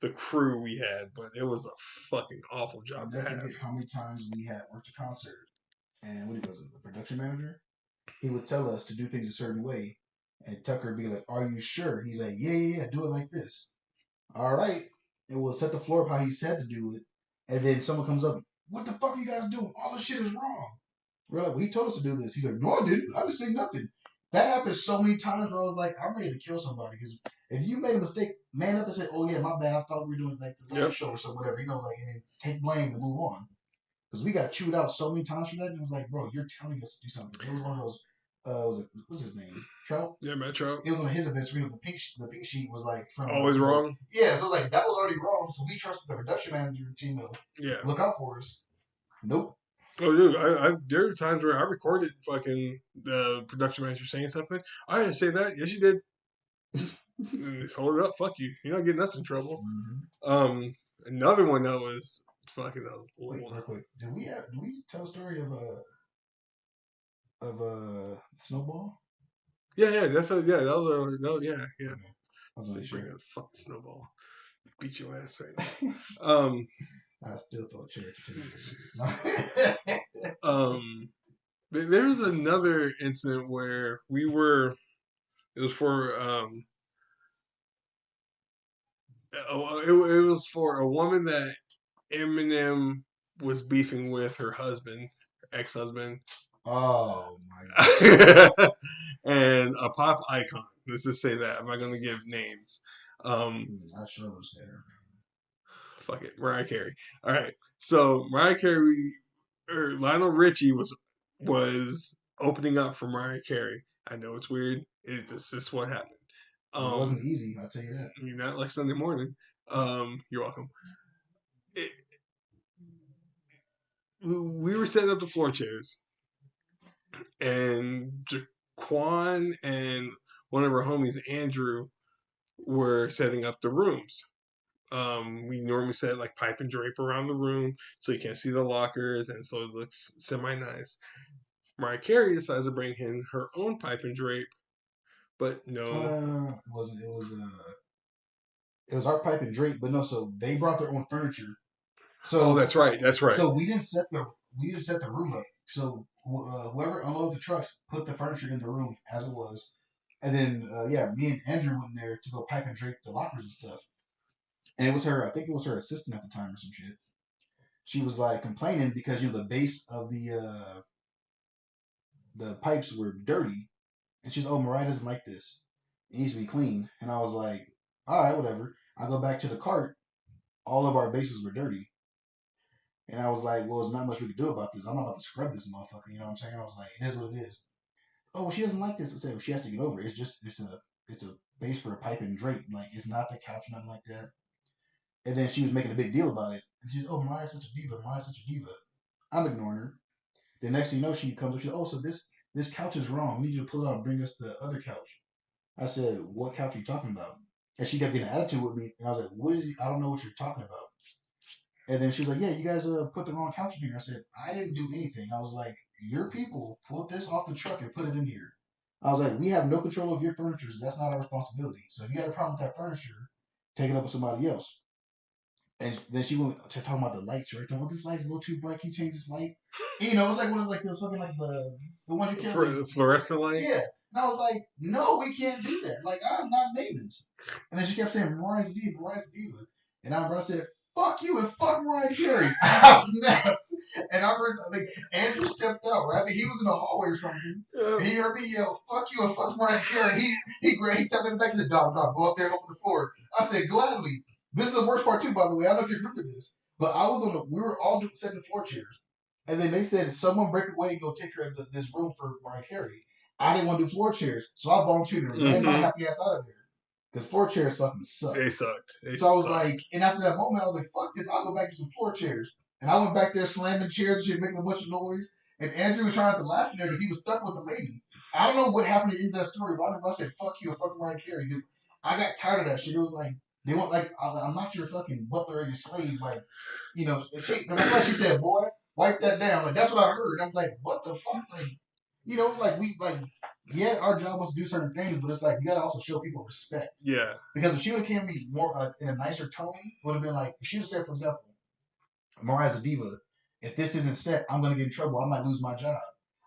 the crew we had, but it was a fucking awful job. I'll never forget how many times we had worked a concert, and what was it, the production manager? He would tell us to do things a certain way, and Tucker would be like, "Are you sure?" He's like, "Yeah, do it like this." All right, and we'll set the floor up how he said to do it, and then someone comes up, "What the fuck are you guys doing? All this shit is wrong." We're like, "Well, he told us to do this." He's like, "No, I didn't. I didn't say nothing." That happened so many times where I was like, I'm ready to kill somebody because if you made a mistake, man up and say, "Oh yeah, my bad. I thought we were doing like the live show or something, whatever," and then take blame and move on. Because we got chewed out so many times for that, and it was like, bro, you're telling us to do something. It was one of those. What's his name? Trout. Yeah, Matt Trout. It was one of his events. The pink sheet was like from always wrong. Yeah, so it was like that was already wrong. So we trusted the production manager team to look out for us. Nope. Oh, dude, there are times where I recorded fucking the production manager saying something. I didn't say that. Yes, you did. And just hold it up. Fuck you. You're not getting us in trouble. Mm-hmm. Another one that was fucking Wait, real quick. Did we tell a story of of Snowball. Yeah, that's a, yeah. Those are no, yeah. Okay. I was So really you bring sure. a fucking Snowball, beat your ass right now. I still throw a chair to um, there was another incident where we were. It was for it was for a woman that Eminem was beefing with her husband, her ex-husband. Oh my god! And a pop icon. Let's just say that. I'm not going to give names. I sure would say her. Fuck it, Mariah Carey. All right, so Mariah Carey or Lionel Richie was opening up for Mariah Carey. I know it's weird. It's just what happened. It wasn't easy, I'll tell you that. I mean, not like Sunday morning. You're welcome. It, we were setting up the floor chairs, and Jaquan and one of our homies, Andrew, were setting up the rooms. We normally set like pipe and drape around the room so you can't see the lockers, and so it looks semi nice. Mariah Carey decides to bring in her own pipe and drape, but no. It wasn't. It was our pipe and drape, but no. So they brought their own furniture. So, So that's right. That's right. So we didn't set the room up. So whoever unloaded the trucks put the furniture in the room as it was, and then me and Andrew went in there to go pipe and drape the lockers and stuff. And it was her. I think it was her assistant at the time or some shit. She was like complaining because the base of the pipes were dirty, and she's, oh, Mariah doesn't like this. It needs to be clean. And I was like, all right, whatever. I go back to the cart. All of our bases were dirty. And I was like, well, there's not much we can do about this. I'm not about to scrub this motherfucker. You know what I'm saying? I was like, it is what it is. Oh, well, she doesn't like this. I said, well, she has to get over it. It's a base for a pipe and drape. Like, it's not the couch, nothing like that. And then she was making a big deal about it. And she's, oh, Mariah's such a diva. Mariah's such a diva. I'm ignoring her. The next thing you know, she comes up. She's, oh, so this couch is wrong. We need you to pull it out and bring us the other couch. I said, what couch are you talking about? And she kept getting an attitude with me. And I was like, what is he? I don't know what you're talking about. And then she was like, yeah, you guys put the wrong couch in here. I said, I didn't do anything. I was like, your people pulled this off the truck and put it in here. I was like, we have no control of your furniture. So that's not our responsibility. So if you got a problem with that furniture, take it up with somebody else. And then she went to talking about the lights, right? Oh, this light's a little too bright. Can you change this light? And, it's like one of those, like, this fucking, like, the ones you can't, like, fluorescent lights? Yeah. And I was like, no, we can't do that. Like, I'm not maintenance. And then she kept saying, Mariah's diva, Mariah's diva. And I said, fuck you and fuck Mariah Carey. I snapped. And I heard, like, Andrew stepped out, right? I think he was in the hallway or something. Yeah. And he heard me yell, fuck you and fuck Mariah Carey. He tapped me in the back and said, dog, go up there and open the floor. I said, gladly. This is the worst part, too, by the way. I don't know if you remember this. But we were all setting floor chairs. And then they said, someone break away and go take care of this room for Mariah Carey. I didn't want to do floor chairs, so I volunteered and ran my happy ass out of there. Because floor chairs fucking suck. They sucked. So I was like, and after that moment, I was like, fuck this, I'll go back to some floor chairs. And I went back there slamming chairs and shit, making a bunch of noise. And Andrew was trying to laugh in there because he was stuck with the lady. I don't know what happened in that story, but I said, fuck you, fuck Mariah Carey. Because I got tired of that shit. It was like, they want, like, I'm not your fucking butler or your slave. Like, because I feel like she said, boy, wipe that down. Like, that's what I heard. I'm like, what the fuck? Like, yeah, our job was to do certain things, but it's like, you got to also show people respect. Yeah. Because if she would have came me more in a nicer tone, would have been like, if she would have said, for example, Mariah's a diva. If this isn't set, I'm going to get in trouble. I might lose my job.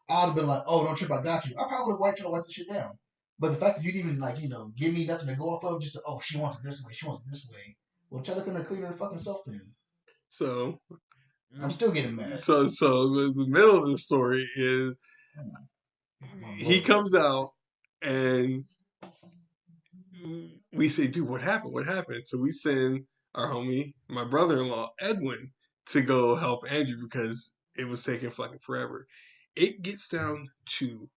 I would have been like, oh, don't trip, I got you. I probably would have wiped the shit down. But the fact that you didn't even, like, give me nothing to go off of, just to, oh, she wants it this way, she wants it this way. Well, tell her to clean her fucking self then. So, I'm still getting mad. So the middle of the story is he comes out and we say, dude, what happened? What happened? So we send our homie, my brother-in-law, Edwin, to go help Andrew because it was taking fucking forever. It gets down to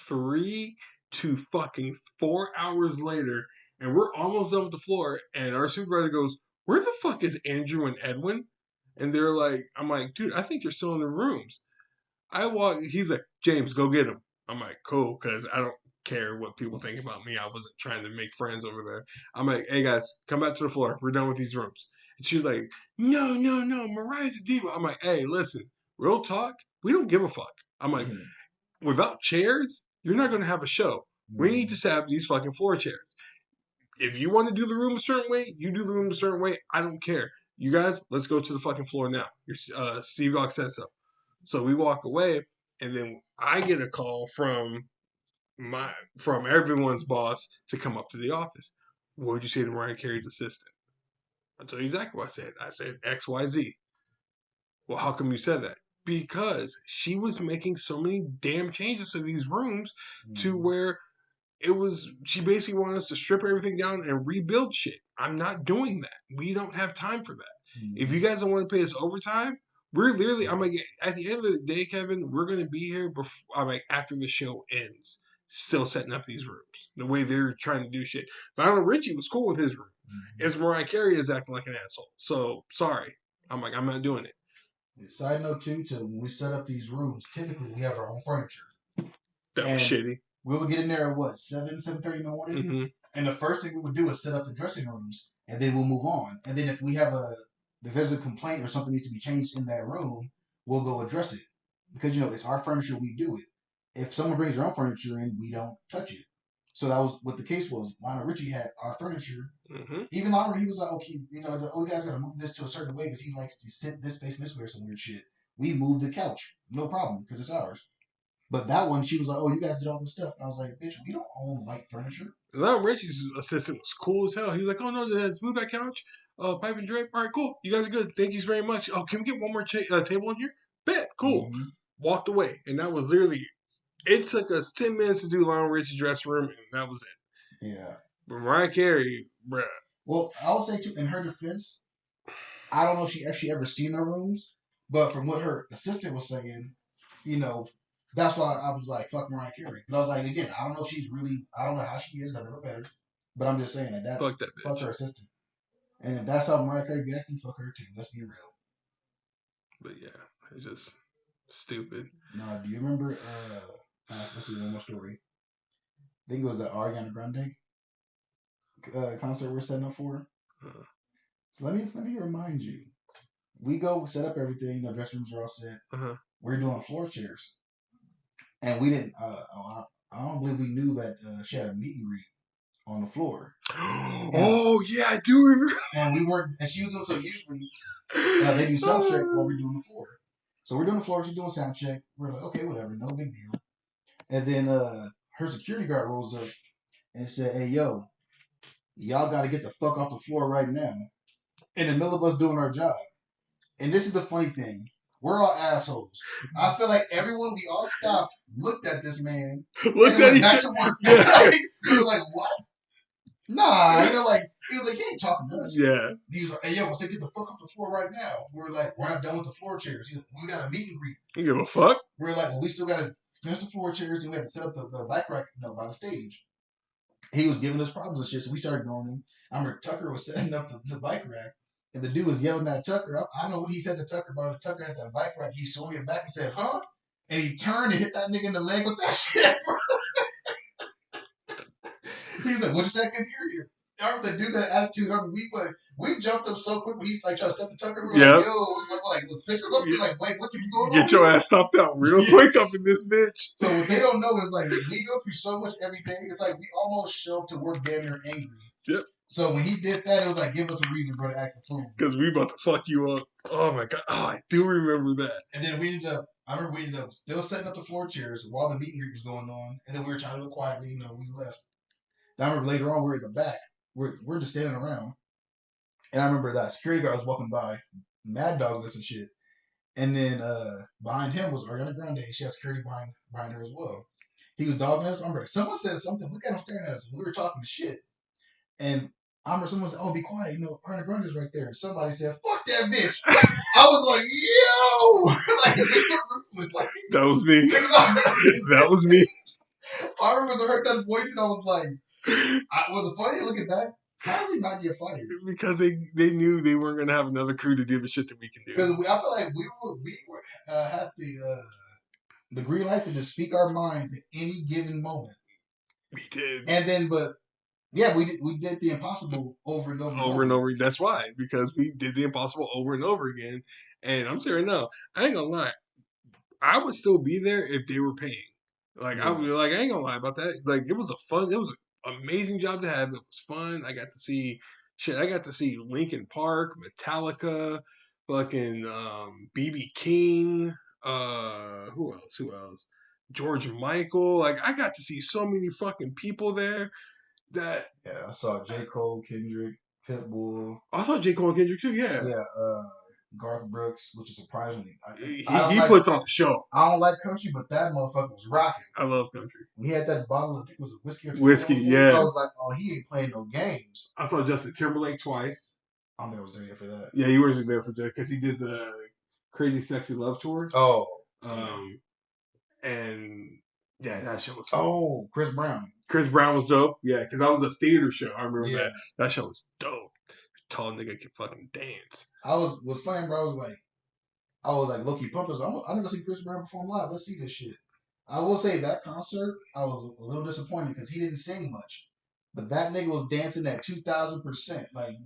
3 to fucking 4 hours later, and we're almost done with the floor, and our supervisor goes, where the fuck is Andrew and Edwin? And they're like, I'm like, dude, I think they're still in the rooms. He's like, James, go get him. I'm like, cool, because I don't care what people think about me. I wasn't trying to make friends over there. I'm like, hey guys, come back to the floor. We're done with these rooms. And she was like, no, Mariah's a diva. I'm like, hey, listen, real talk, we don't give a fuck. I'm like, without chairs, you're not going to have a show. We need to set up these fucking floor chairs. If you want to do the room a certain way, you do the room a certain way. I don't care. You guys, let's go to the fucking floor now. Your Steve Dog says so. So we walk away, and then I get a call from everyone's boss to come up to the office. What would you say to Mariah Carey's assistant? I'll tell you exactly what I said. I said XYZ. Well, how come you said that? Because she was making so many damn changes to these rooms to where she basically wanted us to strip everything down and rebuild shit. I'm not doing that. We don't have time for that. If you guys don't want to pay us overtime, we're literally, I'm like, at the end of the day, Kevin, we're going to be here before, I'm like, after the show ends, still setting up these rooms the way they're trying to do shit. Lionel Richie was cool with his room. It's Mariah Carey is acting like an asshole. So, sorry. I'm like, I'm not doing it. Side note, too, when we set up these rooms, typically we have our own furniture. That was shitty. We would get in there at what, 7:30 in the morning? Mm-hmm. And the first thing we would do is set up the dressing rooms, and then we'll move on. And then if there's a complaint or something needs to be changed in that room, we'll go address it. Because, it's our furniture, we do it. If someone brings their own furniture in, we don't touch it. So that was what the case was. Lionel Richie had our furniture. Mm-hmm. Even Lionel, he was like, okay, you guys got to move this to a certain way because he likes to sit this space this way or some weird shit. We moved the couch. No problem, because it's ours. But that one, she was like, oh, you guys did all this stuff. And I was like, bitch, we don't own white furniture. Lionel Richie's assistant was cool as hell. He was like, oh, no, let's move that couch. Pipe and drape. All right, cool. You guys are good. Thank you very much. Oh, can we get one more table in here? Bet. Cool. Mm-hmm. Walked away. And that was literally, it took us 10 minutes to do Lionel Richie's dressing room, and that was it. Yeah. But Mariah Carey, bruh. Well, I will say, too, in her defense, I don't know if she actually ever seen the rooms, but from what her assistant was saying, that's why I was like, fuck Mariah Carey. But I was like, again, I don't know if she's really, I don't know how she is, I've never met her. But I'm just saying fuck her assistant. And if that's how Mariah Carey be acting, fuck her too. Let's be real. But yeah, it's just stupid. Nah, do you remember, let's do one more story. I think it was the Ariana Grande concert we're setting up for. So let me remind you. We go set up everything, dressing rooms are all set. We're doing floor chairs. And we didn't, I don't believe we knew that she had a meet and greet on the floor. Oh, yeah, I do remember. And we weren't, and she was doing, so usually they do sound check while we're doing the floor. So we're doing the floor, she's doing sound check. We're like, okay, whatever, no big deal. And then her security guard rolls up and said, hey, yo, y'all got to get the fuck off the floor right now. In the middle of us doing our job. And this is the funny thing. We're all assholes. I feel like everyone, we all stopped, looked at this man, looked and went back to work. Yeah. We were like, what? Nah, he was like, he ain't talking to us. Yeah. He was like, hey, yo, I said, get the fuck off the floor right now. We're like, we're not done with the floor chairs. He's like, we got a meet and greet. You give a fuck? We're like, well, we still got to finish the floor chairs, and we have to set up the bike rack, by the stage. He was giving us problems and shit, so we started ignoring him. I remember Tucker was setting up the bike rack. And the dude was yelling at Tucker. I don't know what he said to Tucker, but Tucker had that bike rack. He swung it back and said, huh? And he turned and hit that nigga in the leg with that shit, bro. He was like, what is that? Can hear you. I remember the dude got an attitude. We jumped up so quick when he trying to step to Tucker. We were like, yo, it was 6 of us. We were like, wait, what you going on? Get your ass stopped out real quick up in this bitch. So what they don't know is we go through so much every day. It's like we almost show up to work damn near angry. Yep. So when he did that, it was like, give us a reason, bro, to act a fool. Because we about to fuck you up. Oh, my God. Oh, I do remember that. And then we ended up still setting up the floor chairs while the meet and greet was going on. And then we were trying to do it quietly. We left. Then I remember later on, we were in the back. We're just standing around. And I remember that security guard was walking by, mad dog us and shit. And then behind him was Ariana Grande. She had security behind her as well. He was dogging us. I remember someone said something. Look at him staring at us. We were talking shit. And I remember someone said, oh, be quiet. Ariana Grande's right there. And somebody said, fuck that bitch. I was like, yo. They were ruthless. That was me. That was me. I remember I heard that voice and I was like, was it funny looking back? How did we not get fired? Because they knew they weren't going to have another crew to do the shit that we can do. Because I feel like we had the green light to just speak our minds at any given moment. We did. And then, yeah, we did the impossible over and over. Over and over. That's why. Because we did the impossible over and over again. And I'm saying, no, I ain't going to lie. I would still be there if they were paying. Like I was like, I ain't gonna lie about that. Like it was an amazing job to have. It was fun. I got to see shit. I got to see Linkin Park, Metallica, fucking BB King. Who else? Who else? George Michael. Like I got to see so many fucking people there. That Yeah, I saw J. Cole, Kendrick, Pitbull. I saw J. Cole and Kendrick too. Yeah. Yeah. Garth Brooks, which is surprisingly, he puts on a show. I don't like country, but that motherfucker was rocking. I love country. When he had that bottle, I think it was a whiskey or whiskey. Yeah. I was like, oh, he ain't playing no games. I saw Justin Timberlake twice. I don't think I was there for that. Yeah, he wasn't there for that because he did the Crazy Sexy Love tour. Oh. And yeah, that show was fun. Oh, Chris Brown. Chris Brown was dope. Yeah, because that was a theater show. I remember that. That show was dope. Tall nigga can fucking dance. Was funny, bro. I was like low-key pumped. I never seen Chris Brown perform live. Let's see this shit. I will say that concert, I was a little disappointed because he didn't sing much. But that nigga was dancing at 2,000%. Like,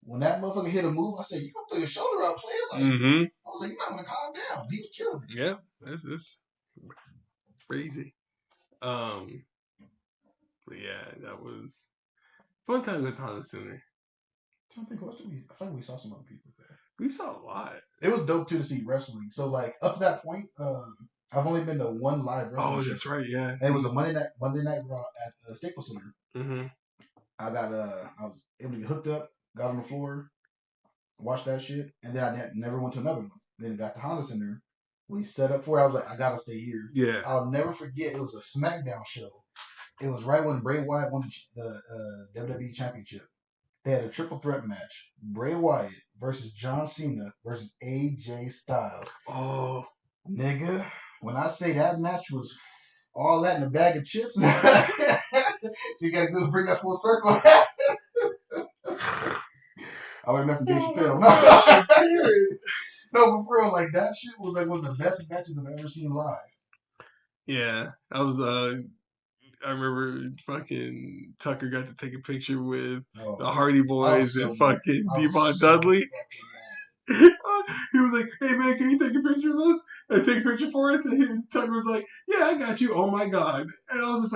when that motherfucker hit a move, I said, you gonna throw your shoulder out, player? Like, I was like, you might want to calm down. He was killing it. Yeah, that's crazy. But yeah, that was fun time with Honda Center. I think I feel like we saw some other people there. We saw a lot. It was dope too to see wrestling. So like up to that point, I've only been to one live wrestling. Oh, that's right, yeah. And it was a Monday night Raw at the Staples Center. Mm-hmm. I was able to get hooked up, got on the floor, watched that shit, and then I never went to another one. Then it got to Honda Center. We set up for it. I was like, I gotta stay here. Yeah. I'll never forget. It was a SmackDown show. It was right when Bray Wyatt won the WWE Championship. They had a triple threat match: Bray Wyatt versus John Cena versus AJ Styles. Oh, nigga! When I say that match was all that in a bag of chips, so you gotta go bring that full circle. I learned that from Dave Chappelle. No, but for real, like that shit was like one of the best matches I've ever seen live. Yeah, I was. I remember fuking Tucker got to take a picture with the Hardy Boys and fucking Devon Dudley. He was like, "Hey man, can you take a picture of us and take a picture for us?" And Tucker was like, "Yeah, I got you." Oh my god! And I was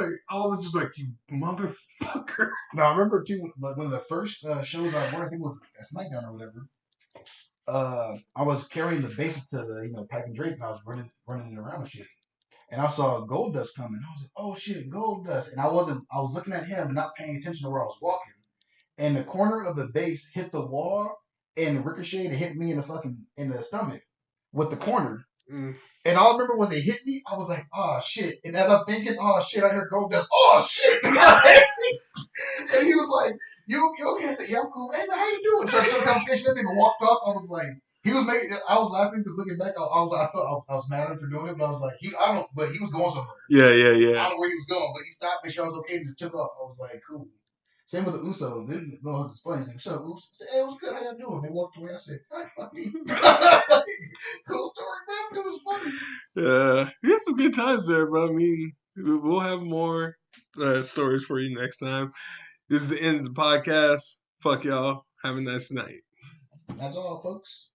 just like, "You motherfucker!" Now I remember too, like one of the first shows I went, I think it was at SmackDown or whatever. I was carrying the bases to the Pipe and Drake, and I was running it around and shit. And I saw Goldust coming. I was like, "Oh shit, Goldust!" And I was looking at him and not paying attention to where I was walking. And the corner of the base hit the wall and ricocheted and hit me in the stomach with the corner. And all I remember was it hit me. I was like, "Oh shit!" And as I'm thinking, "Oh shit," I hear Goldust, "Oh shit!" And he was like, "You okay?" I said, "Yeah, I'm cool." "Hey man, how you doing?" Tried to start a conversation. That nigga walked off. I was like. I was laughing because looking back, I was mad at him for doing it, but I was like, but he was going somewhere. Yeah. I don't know where he was going, but he stopped, made sure I was okay, and just took off. I was like, cool. Same with the Usos. They didn't know it's funny. He's like, "What's up, Usos?" I said, "Hey, what's good? How y'all doing?" They walked away. I said, "All right, fuck me." Cool story, man, but it was funny. Yeah, we had some good times there, bro. I mean, we'll have more stories for you next time. This is the end of the podcast. Fuck y'all. Have a nice night. That's all, folks.